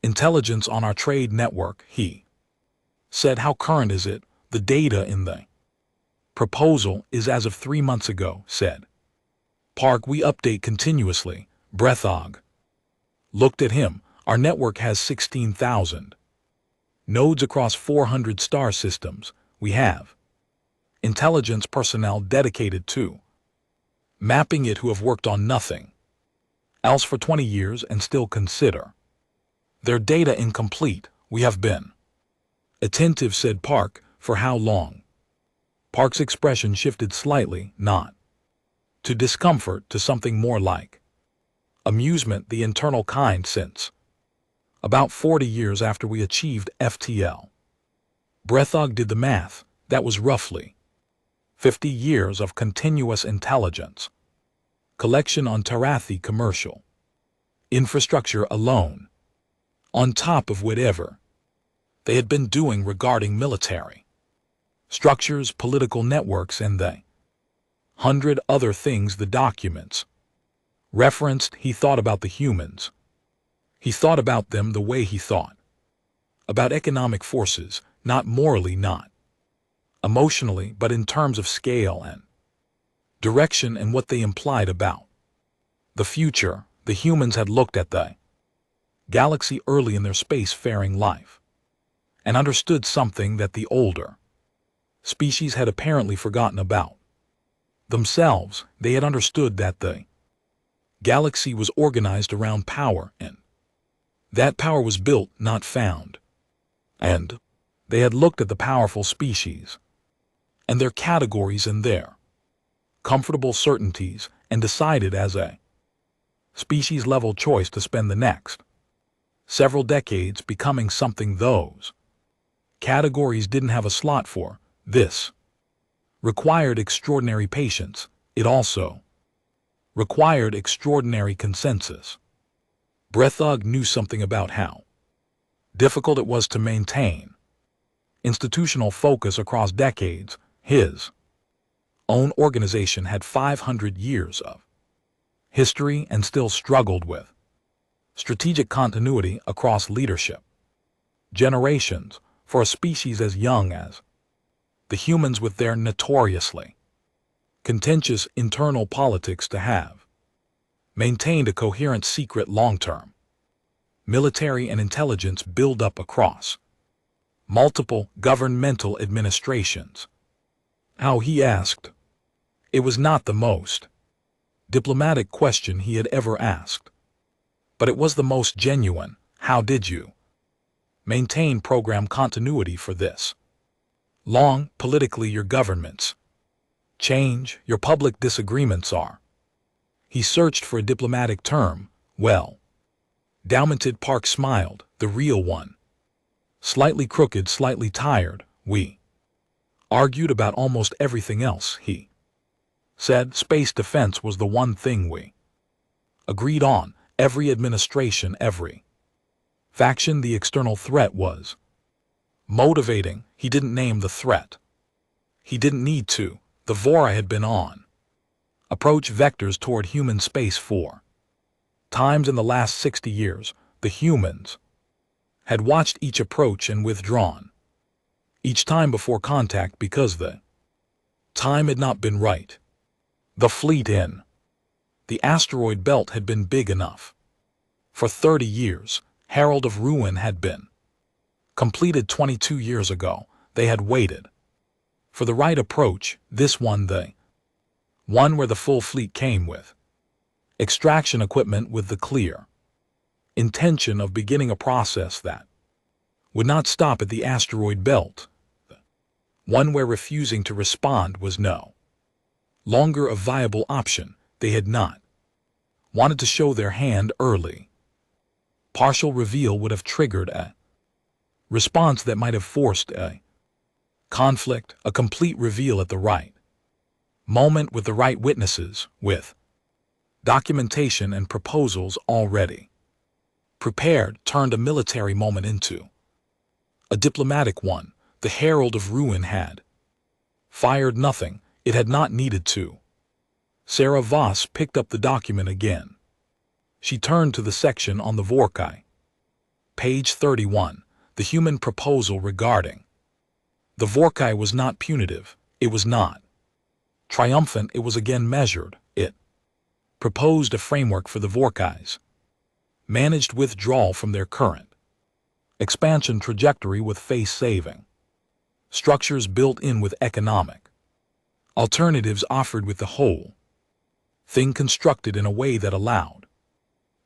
intelligence on our trade network, he said. How current is it? The data in the proposal is as of 3 months ago, said Park. We update continuously. Brethog looked at him. Our network has 16,000 nodes across 400 star systems. We have intelligence personnel dedicated to mapping it who have worked on nothing else for 20 years and still consider their data incomplete. We have been attentive, said Park. For how long? Park's expression shifted slightly, not to discomfort, to something more like amusement, the internal kind, since about 40 years after we achieved FTL. Brethog did the math. That was roughly 50 years of continuous intelligence collection on Tarathi commercial infrastructure alone, on top of whatever they had been doing regarding military structures, political networks, and the 100 other things the documents referenced. He thought about the humans. He thought about them the way he thought about economic forces, not morally, not emotionally, but in terms of scale and direction and what they implied about the future. The humans had looked at the galaxy early in their spacefaring life and understood something that the older species had apparently forgotten about themselves. They had understood that the galaxy was organized around power, and that power was built, not found. And they had looked at the powerful species and their categories and their comfortable certainties and decided as a species-level choice to spend the next several decades becoming something those categories didn't have a slot for. This required extraordinary patience. It also required extraordinary consensus. Brethog knew something about how difficult it was to maintain institutional focus across decades. His own organization had 500 years of history and still struggled with strategic continuity across leadership generations for a species as young as the humans, with their notoriously contentious internal politics, to have maintained a coherent secret long-term military and intelligence build-up across multiple governmental administrations. How, he asked. It was not the most diplomatic question he had ever asked. But it was the most genuine. How did you maintain program continuity for this long? Politically, your governments change, your public disagreements are. He searched for a diplomatic term. Well, Dalmated Park smiled, the real one. Slightly crooked, slightly tired, we argued about almost everything else, he said. Space defense was the one thing we agreed on. Every administration, every faction, the external threat was motivating. He didn't name the threat. He didn't need to. The Vora had been on approach vectors toward human space 4 times in the last 60 years. The humans had watched each approach and withdrawn each time before contact because the time had not been right. The fleet in the asteroid belt had been big enough. For 30 years, Herald of Ruin had been completed. 22 years ago, they had waited for the right approach. This one, the one where the full fleet came with extraction equipment, with the clear intention of beginning a process that would not stop at the asteroid belt. The one where refusing to respond was no longer a viable option. They had not wanted to show their hand early. Partial reveal would have triggered a response that might have forced a conflict. A complete reveal at the right moment, with the right witnesses, with documentation and proposals already prepared, turned a military moment into a diplomatic one. The Herald of Ruin had fired nothing. It had not needed to. Sarah Voss picked up the document again. She turned to the section on the Vorkai. Page 31. The human proposal regarding the Vorkai was not punitive. It was not triumphant. It was again measured. It proposed a framework for the Vorkai's managed withdrawal from their current expansion trajectory, with face-saving structures built in, with economic alternatives offered, with the whole thing constructed in a way that allowed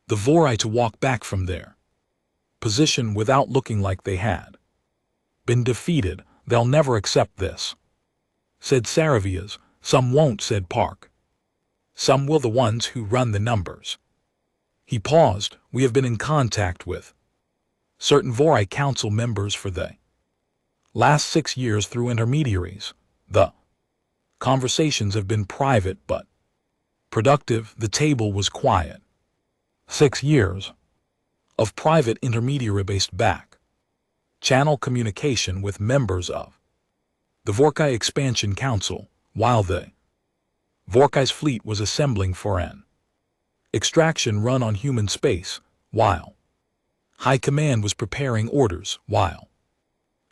the Vorai to walk back from their position without looking like they had been defeated. They'll never accept this, said Saravias. Some won't, said Park. Some will, the ones who run the numbers. He paused. We have been in contact with certain Vorai Council members for the last 6 years through intermediaries. The conversations have been private but productive. The table was quiet. 6 years of private intermediary-based back-channel communication with members of the Vorkai Expansion Council, while the Vorkai's fleet was assembling for an extraction run on human space, while High Command was preparing orders, while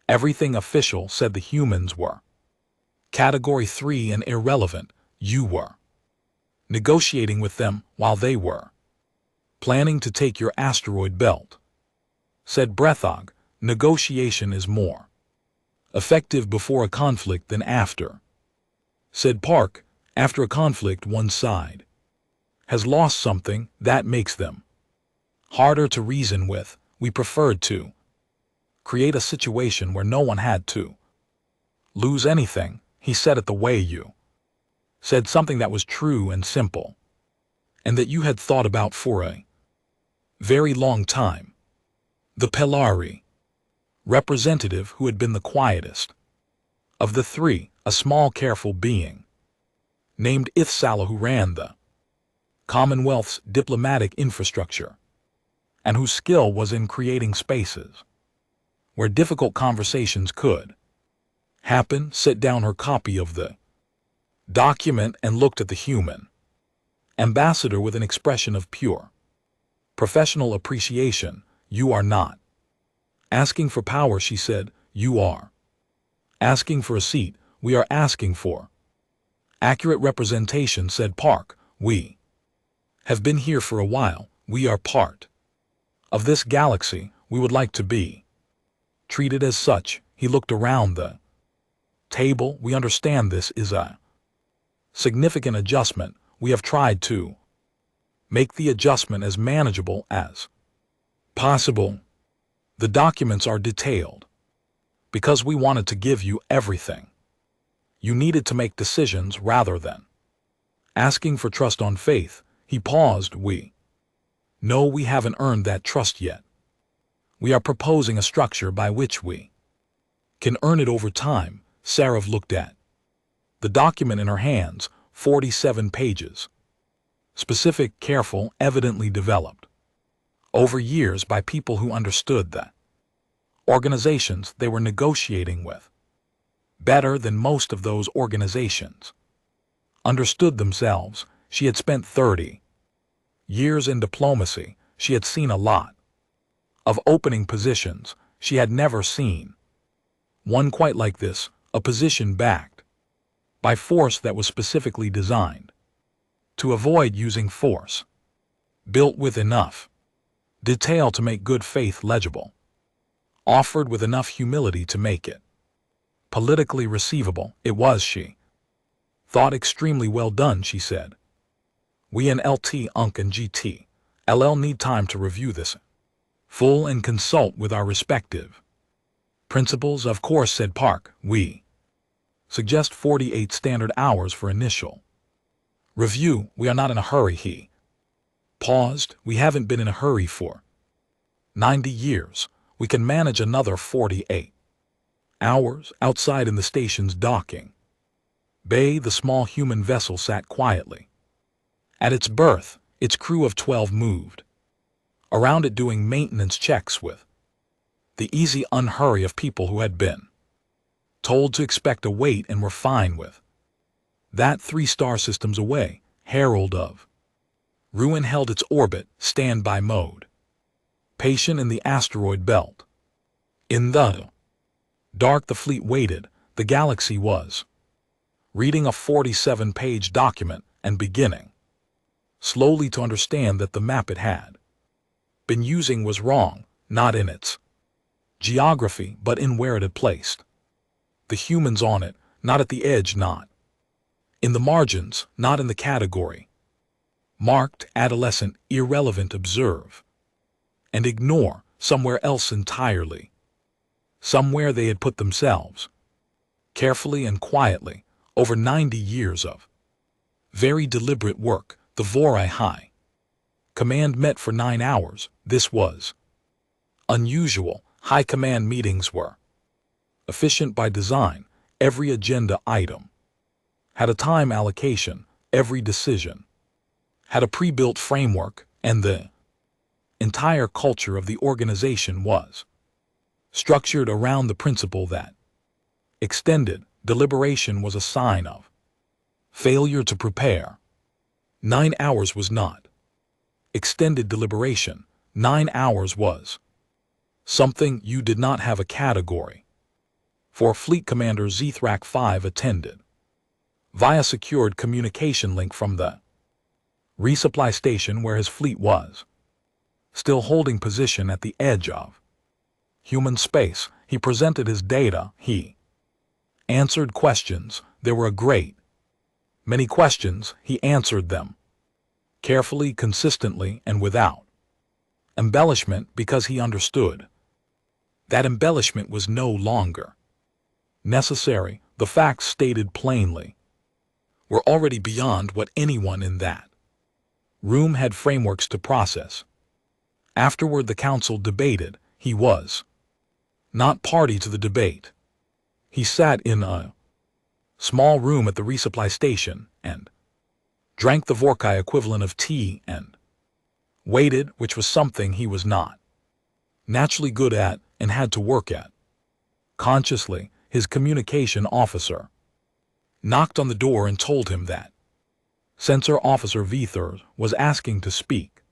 everything official said the humans were Category 3 and irrelevant. You were negotiating with them while they were planning to take your asteroid belt, said Brethog. Negotiation is more effective before a conflict than after, said Park. After a conflict, one side has lost something. That makes them harder to reason with. We preferred to create a situation where no one had to lose anything. He said it the way you said, something that was true and simple, and that you had thought about for a very long time. The Pelari representative, who had been the quietest of the three, a small careful being named Ithsala, who ran the Commonwealth's diplomatic infrastructure, and whose skill was in creating spaces where difficult conversations could happen, set down her copy of the document and looked at the human ambassador with an expression of pure professional appreciation. You are not asking for power, she said. You are asking for a seat. We are asking for accurate representation, said Park. We have been here for a while. We are part of this galaxy. We would like to be treated as such. He looked around the table. We understand this is a significant adjustment. We have tried to Make the adjustment as manageable as possible. The documents are detailed because we wanted to give you everything. You needed to make decisions rather than asking for trust on faith. He paused. We know we haven't earned that trust yet. We are proposing a structure by which we can earn it over time. Sarah looked at the document in her hands, 47 pages. Specific, careful, evidently developed over years by people who understood the organizations they were negotiating with better than most of those organizations understood themselves. She had spent 30 years in diplomacy. She had seen a lot of opening positions. She had never seen one quite like this, a position backed by force that was specifically designed to avoid using force, built with enough detail to make good faith legible, offered with enough humility to make it politically receivable. It was, she thought, extremely well done, she said. We in LT, UNC, and GT, LL need time to review this full and consult with our respective principals. Of course, said Park. We suggest 48 standard hours for initial review. We are not in a hurry. He paused. We haven't been in a hurry for 90 years. We can manage another 48 hours. Outside in the station's docking bay, the small human vessel sat quietly at its berth. Its crew of 12 moved around it, doing maintenance checks with the easy unhurry of people who had been told to expect a wait and were fine with that. 3 star systems away, herald of ruin held its orbit, standby mode, patient in the asteroid belt. In the dark, the fleet waited. The galaxy was reading a 47-page document and beginning slowly to understand that the map it had been using was wrong, not in its geography, but in where it had placed the humans on it, not at the edge, not in the margins, not in the category marked adolescent, irrelevant, observe and ignore, somewhere else entirely, somewhere they had put themselves, carefully and quietly, over 90 years of very deliberate work. The Vorai High Command met for 9 hours. This was unusual. High Command meetings were efficient by design. Every agenda item had a time allocation. Every decision had a pre-built framework, and the entire culture of the organization was structured around the principle that extended deliberation was a sign of failure to prepare. 9 hours was not extended deliberation. 9 hours was something you did not have a category for. Fleet Commander Zethrak 5 attended via secured communication link from the resupply station where his fleet was still holding position at the edge of human space. He presented his data. He answered questions. There were a great many questions. He answered them carefully, consistently, and without embellishment, because he understood that embellishment was no longer necessary. The facts, stated plainly, were already beyond what anyone in that room had frameworks to process. Afterward, the council debated. He was not party to the debate. He sat in a small room at the resupply station and drank the Vorkai equivalent of tea and waited, which was something he was not naturally good at and had to work at consciously. His communication officer knocked on the door and told him that Sensor Officer Vethers was asking to speak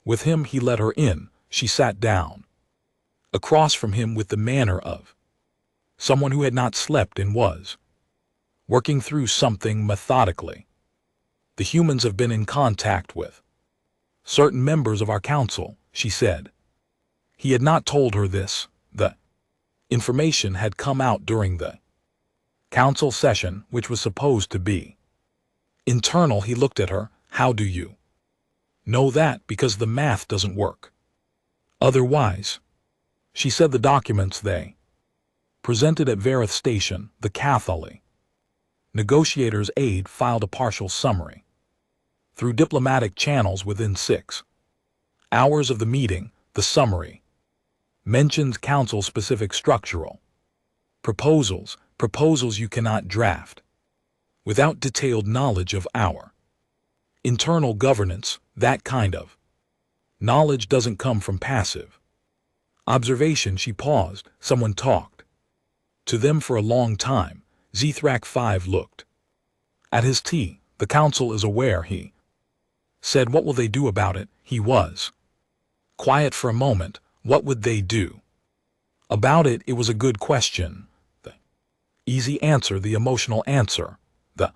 with him. He let her in. She sat down across from him with the manner of someone who had not slept and was working through something methodically. The humans have been in contact with certain members of our council, she said. He had not told her this. The information had come out during the council session, which was supposed to be internal. He looked at her. How do you Know that because the math doesn't work. Otherwise, she said the documents they presented at Verith Station, the Catholic negotiators' aide filed a partial summary. Through diplomatic channels within 6 hours of the meeting, the summary mentions council-specific structural proposals you cannot draft without detailed knowledge of our internal governance. That kind of knowledge doesn't come from passive observation. She paused. Someone talked to them for a long time. Zthrak 5 looked at his tea. The council is aware, he said. What will they do about it? He was quiet for a moment. What would they do about it? It was a good question. The easy answer, the emotional answer, the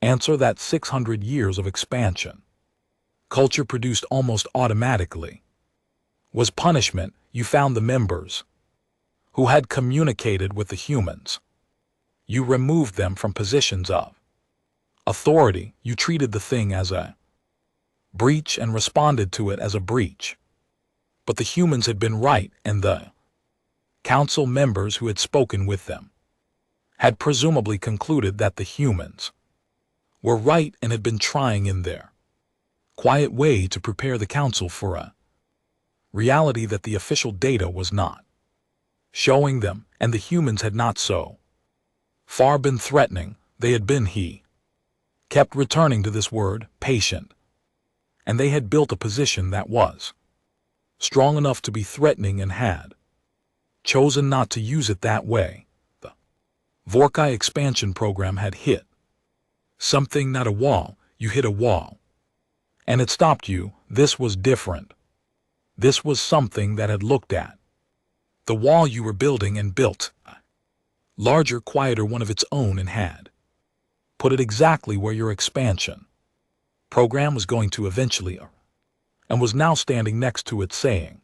answer that 600 years of expansion culture produced almost automatically was punishment. You found the members who had communicated with the humans. You removed them from positions of authority. You treated the thing as a breach and responded to it as a breach. But the humans had been right, and the council members who had spoken with them had presumably concluded that the humans were right and had been trying in their quiet way to prepare the council for a reality that the official data was not showing them, and the humans had not so far been threatening. They had been, he kept returning to this word, patient, and they had built a position that was strong enough to be threatening and had chosen not to use it that way. The Vorkai expansion program had hit something, not a wall. You hit a wall, and it stopped you. This was different. This was something that had looked at the wall you were building and built a larger, quieter one of its own, and had put it exactly where your expansion program was going to eventually, and was now standing next to it saying,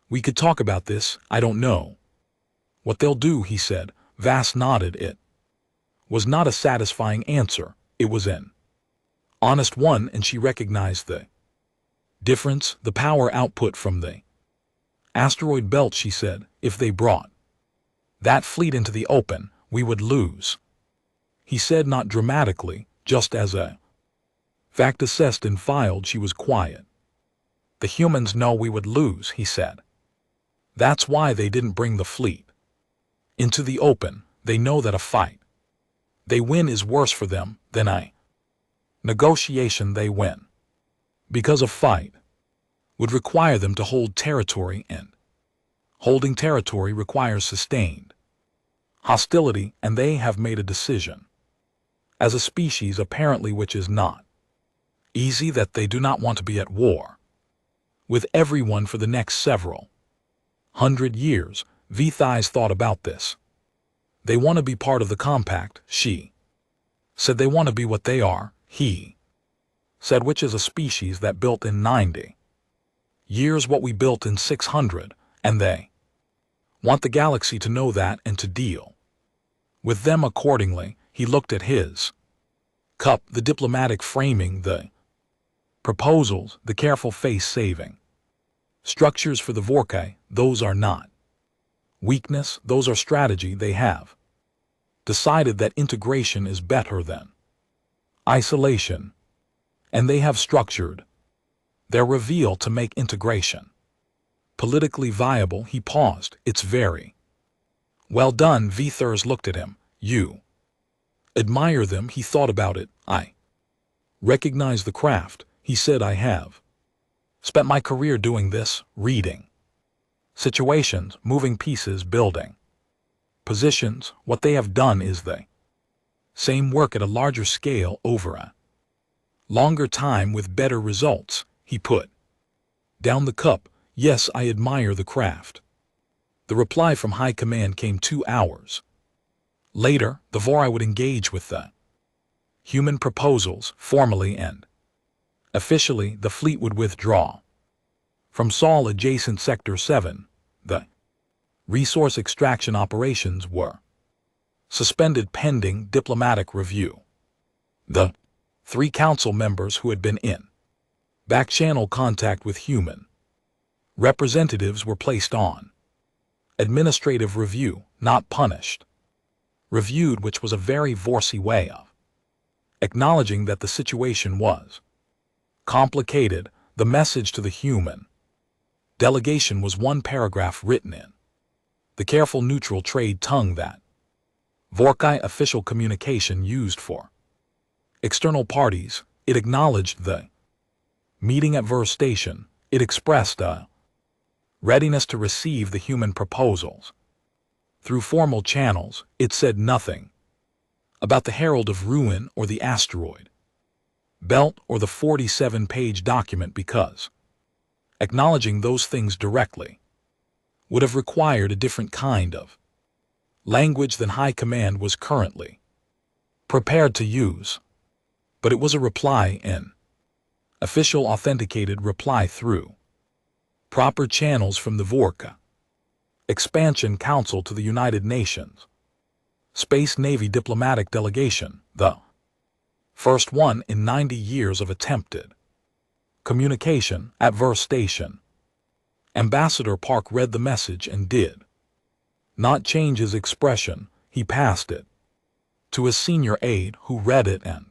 "We could talk about this. I don't know what they'll do," he said. Vass nodded. It was not a satisfying answer. It was an honest one, and she recognized the difference. The power output from the asteroid belt, she said. If they brought that fleet into the open, we would lose. He said, not dramatically, just as a fact assessed and filed. She was quiet. The humans know we would lose, he said. That's why they didn't bring the fleet into the open. They know that a fight they win is worse for them than a negotiation they win, because a fight would require them to hold territory, and holding territory requires sustained hostility, and they have made a decision as a species, apparently, which is not easy, that they do not want to be at war with everyone for the next several hundred years. Vithais thought about this. They want to be part of the compact, she said. They want to be what they are, he said, which is a species that built in 90 years what we built in 600, and they want the galaxy to know that and to deal with them accordingly. He looked at his cup, the diplomatic framing, the proposals, the careful face-saving structures for the Vorkai. Those are not weakness, those are strategy. They have decided that integration is better than isolation, and they have structured their reveal to make integration politically viable. He paused. It's very well done. Vithers looked at him. You admire them. He thought about it. I recognize the craft, he said. I have spent my career doing this, reading situations, moving pieces, building positions. What they have done is the same work at a larger scale over a longer time with better results. He put down the cup. Yes, I admire the craft. The reply from High Command came 2 hours later. The Vorai would engage with the human proposals formally, and officially the fleet would withdraw from Sol adjacent Sector 7. The resource extraction operations were suspended pending diplomatic review. The 3 council members who had been in Back-channel contact with human representatives were placed on administrative review, not punished. Reviewed, which was a very Vorsy way of acknowledging that the situation was complicated. The message to the human delegation was one paragraph written in the careful neutral trade tongue that Vorkai official communication used for external parties. It acknowledged the meeting at Ver Station. It expressed a readiness to receive the human proposals. Through formal channels, it said nothing about the Herald of Ruin or the asteroid belt or the 47-page document, because acknowledging those things directly would have required a different kind of language than High Command was currently prepared to use. But it was a reply in official authenticated reply through proper channels from the Vorka Expansion Council to the United Nations Space Navy Diplomatic Delegation, the first one in 90 years of attempted communication at Ver Station. Ambassador Park read the message and did not change his expression. He passed it to his senior aide, who read it and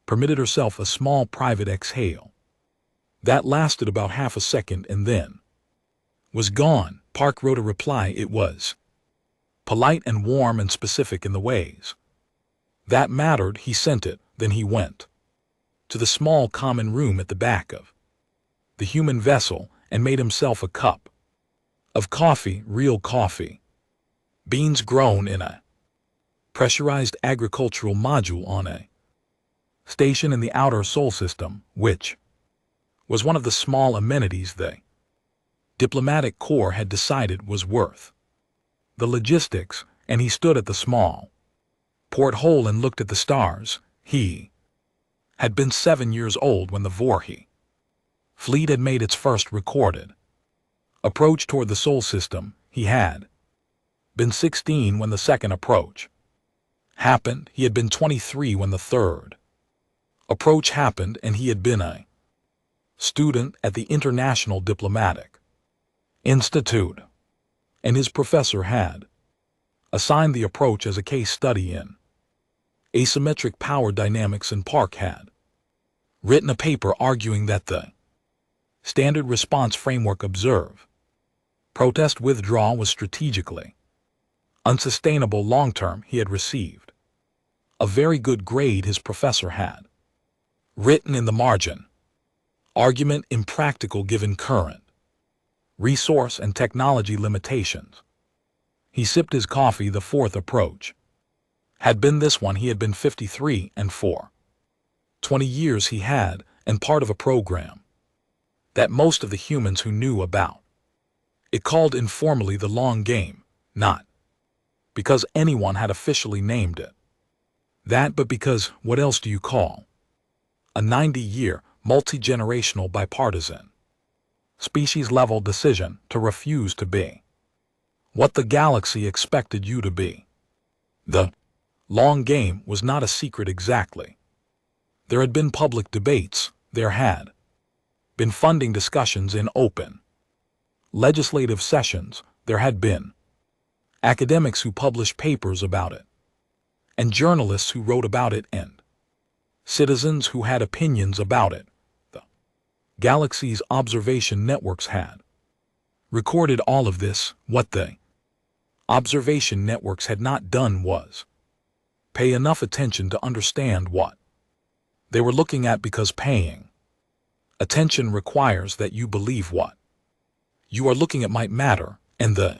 permitted herself a small private exhale. That lasted about half a second and then was gone. Park wrote a reply. It was polite and warm and specific in the ways that mattered. He sent it. Then he went to the small common room at the back of the human vessel and made himself a cup of coffee, real coffee, beans grown in a pressurized agricultural module on a station in the outer Sol system, which was one of the small amenities the diplomatic corps had decided was worth the logistics. And he stood at the small porthole and looked at the stars. He had been 7 years old when the Vorhi fleet had made its first recorded approach toward the Sol system. He had been 16 when the second approach happened. He had been 23 when the third approach happened, and he had been a student at the International Diplomatic Institute, and his professor had assigned the approach as a case study in asymmetric power dynamics, and Park had written a paper arguing that the standard response framework observe, protest, withdraw was strategically unsustainable long-term. He had received a very good grade. His professor had written in the margin, argument impractical given current resource and technology limitations. He sipped his coffee. The fourth approach had been this one. He had been 53, and for 20 years he had, and part of a program that most of the humans who knew about it called informally the long game, not because anyone had officially named it that, but because what else do you call a 90-year, multi-generational, bipartisan, species-level decision to refuse to be what the galaxy expected you to be? The long game was not a secret exactly. There had been public debates. There had been funding discussions in open legislative sessions. There had been academics who published papers about it, and journalists who wrote about it, and citizens who had opinions about it. The galaxy's observation networks had recorded all of this. What the observation networks had not done was pay enough attention to understand what they were looking at, because paying attention requires that you believe what you are looking at might matter, and the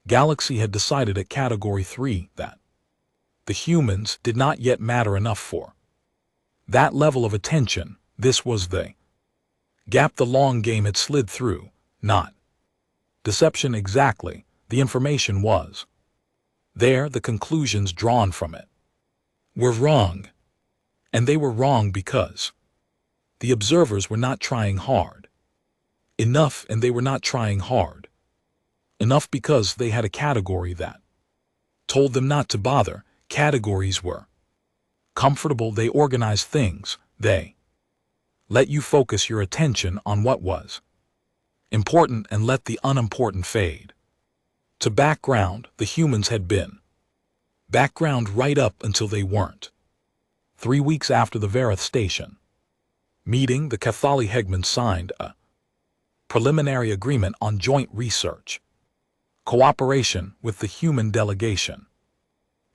galaxy had decided at Category 3 that the humans did not yet matter enough for that level of attention. This was the gap the long game had slid through, not deception exactly. The information was there. The conclusions drawn from it were wrong, and they were wrong because the observers were not trying hard enough, and they were not trying hard enough because they had a category that told them not to bother. Categories were comfortable. They organized things. They let you focus your attention on what was important and let the unimportant fade. To background, the humans had been background right up until they weren't. 3 weeks after the Vareth Station meeting, the Cathali Hegman signed a preliminary agreement on joint research cooperation with the human delegation.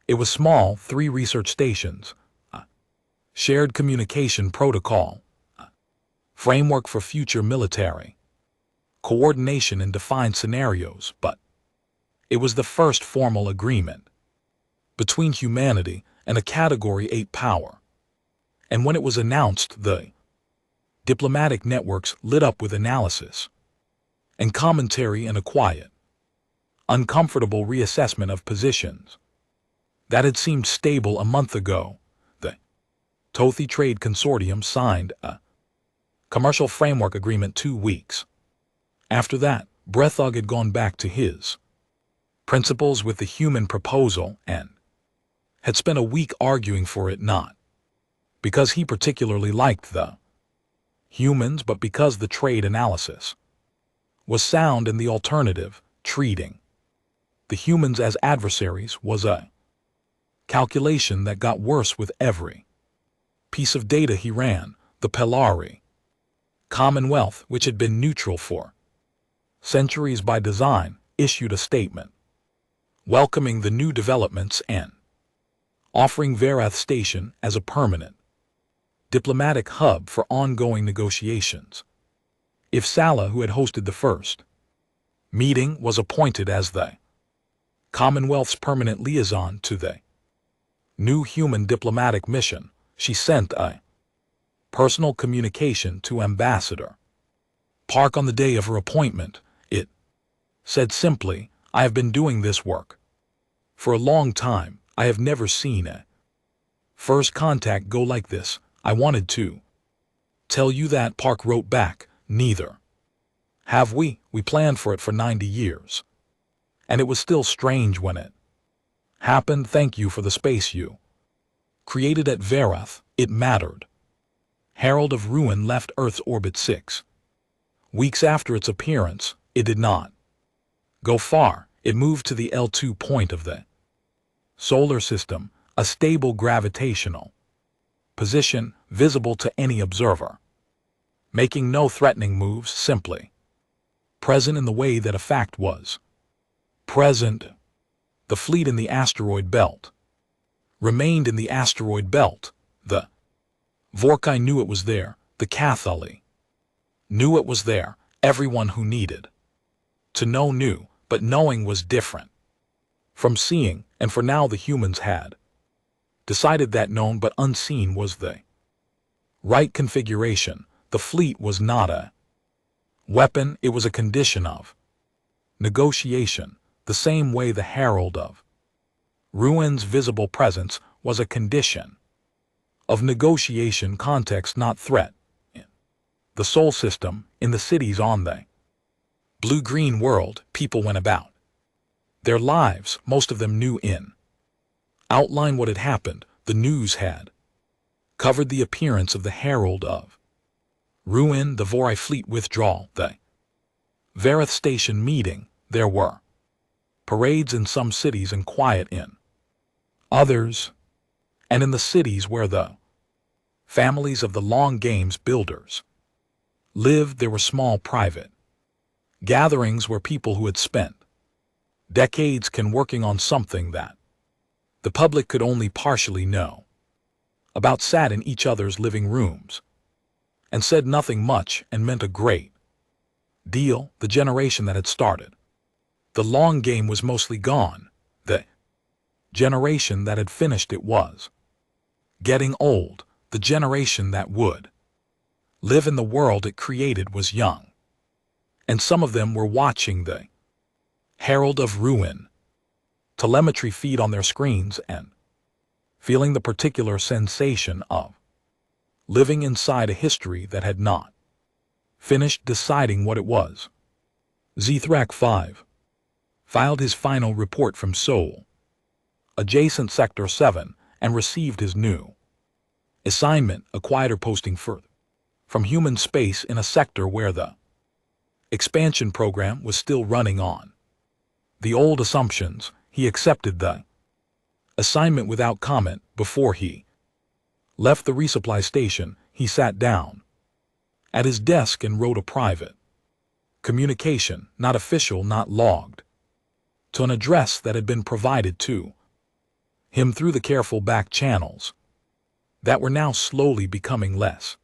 It was small, 3 research stations, a shared communication protocol, a framework for future military coordination in defined scenarios, but it was the first formal agreement between humanity and a Category 8 power. And when it was announced, the diplomatic networks lit up with analysis and commentary and a quiet, uncomfortable reassessment of positions that had seemed stable a month ago. The Tothi Trade Consortium signed a commercial framework agreement 2 weeks. After that, Brethog had gone back to his principles with the human proposal and had spent a week arguing for it, not because he particularly liked the humans, but because the trade analysis was sound and the alternative, treating the humans as adversaries, was a calculation that got worse with every piece of data he ran. The Pelari Commonwealth, which had been neutral for centuries by design, issued a statement welcoming the new developments and offering Vareth Station as a permanent diplomatic hub for ongoing negotiations. If Salah, who had hosted the first meeting, was appointed as the Commonwealth's permanent liaison to the new human diplomatic mission, she sent a personal communication to Ambassador Park on the day of her appointment. It said simply, "I have been doing this work for a long time. I have never seen a first contact go like this. I wanted to tell you that." Park wrote back, "Neither have we. We planned for it for 90 years. And it was still strange when it happened. Thank you for the space you created at Vareth. It mattered." Herald of Ruin left Earth's orbit 6 weeks after its appearance. It did not go far. It moved to the L2 point of the solar system, a stable gravitational position visible to any observer, making no threatening moves, simply present in the way that a fact was present. The fleet in the asteroid belt remained in the asteroid belt. The Vorkai knew it was there. The Cathali knew it was there. Everyone who needed to know knew, but knowing was different from seeing, and for now the humans had decided that known but unseen was the right configuration. The fleet was not a weapon, it was a condition of negotiation, the same way the Herald of Ruin's visible presence was a condition of negotiation. Context, not threat. In the Sol system, in the cities on the blue-green world, people went about their lives, most of them knew in outline what had happened. The news had covered the appearance of the Herald of Ruin, the Vorai fleet withdrawal, the Vareth Station meeting. There were parades in some cities and quiet in others, and in the cities where the families of the long games builders lived, there were small private gatherings where people who had spent decades working on something that the public could only partially know about sat in each other's living rooms and said nothing much and meant a great deal. The generation that had started the long game was mostly gone. The generation that had finished it was getting old. The generation that would live in the world it created was young, and some of them were watching the Herald of Ruin telemetry feed on their screens and feeling the particular sensation of living inside a history that had not finished deciding what it was. Zthrak 5 filed his final report from Seoul, adjacent Sector 7, and received his new assignment, a quieter posting further from human space in a sector where the expansion program was still running on the old assumptions. He accepted the assignment without comment. Before he left the resupply station, he sat down at his desk and wrote a private communication, not official, not logged, to an address that had been provided to him through the careful back channels that were now slowly becoming less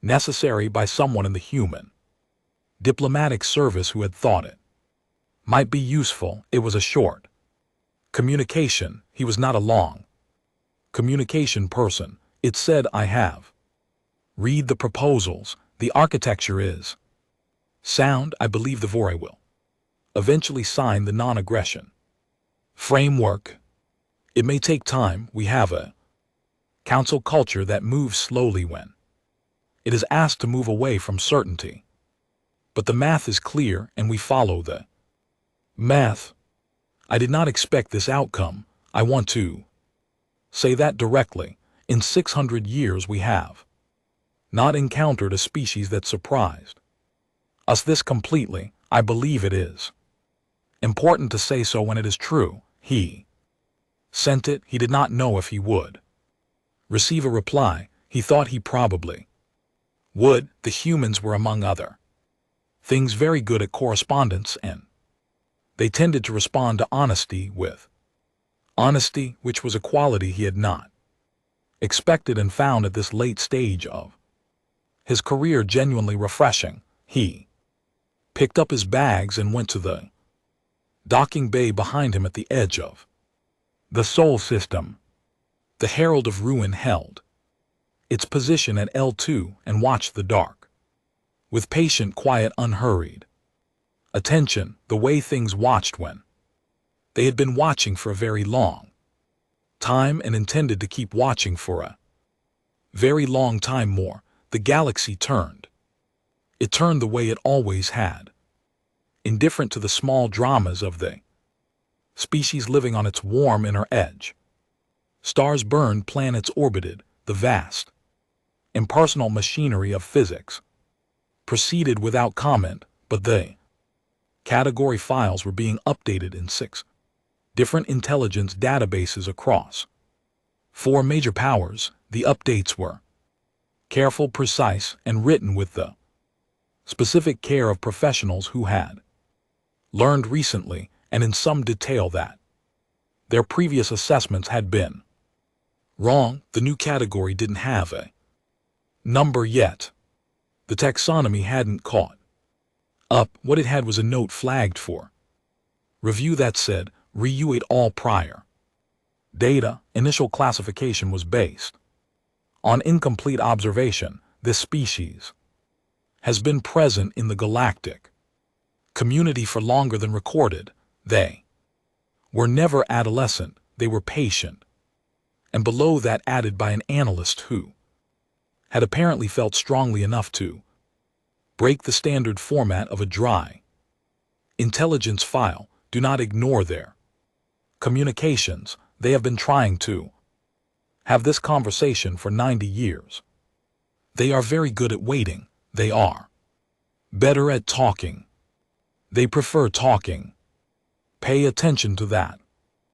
necessary by someone in the human diplomatic service who had thought it might be useful. It was a short communication. He was not a long communication person. It said, "I have read the proposals. The architecture is sound. I believe the VORA will eventually sign the non-aggression framework. It may take time. We have a council culture that moves slowly when it is asked to move away from certainty. But the math is clear and we follow the math. I did not expect this outcome. I want to say that directly. In 600 years we have not encountered a species that surprised us this completely. I believe it is important to say so when it is true." He sent it. He did not know if he would receive a reply. He thought he probably would. The humans were, among other things, very good at correspondence, and they tended to respond to honesty with honesty, which was a quality he had not expected and found at this late stage of his career genuinely refreshing. He picked up his bags and went to the docking bay behind him at the edge of the Sol system. The Herald of Ruin held its position at L2 and watched the dark with patient, quiet, unhurried attention, the way things watched when they had been watching for a very long time and intended to keep watching for a very long time more. The galaxy turned. It turned the way it always had, indifferent to the small dramas of the species living on its warm inner edge. Stars burned, planets orbited, the vast, impersonal machinery of physics proceeded without comment, but the category files were being updated in 6 different intelligence databases across 4 major powers. The updates were careful, precise, and written with the specific care of professionals who had learned recently and in some detail that their previous assessments had been wrong. The new category didn't have a number yet. The taxonomy hadn't caught up. What it had was a note flagged for review that said, "Reevaluate all prior data." Initial classification was based on incomplete observation. This species has been present in the galactic community for longer than recorded. They were never adolescent. They were patient. And below that, added by an analyst who had apparently felt strongly enough to break the standard format of a dry intelligence file. Do not ignore their communications. They have been trying to have this conversation for 90 years. They are very good at waiting. They are better at talking. They prefer talking. Pay attention to that.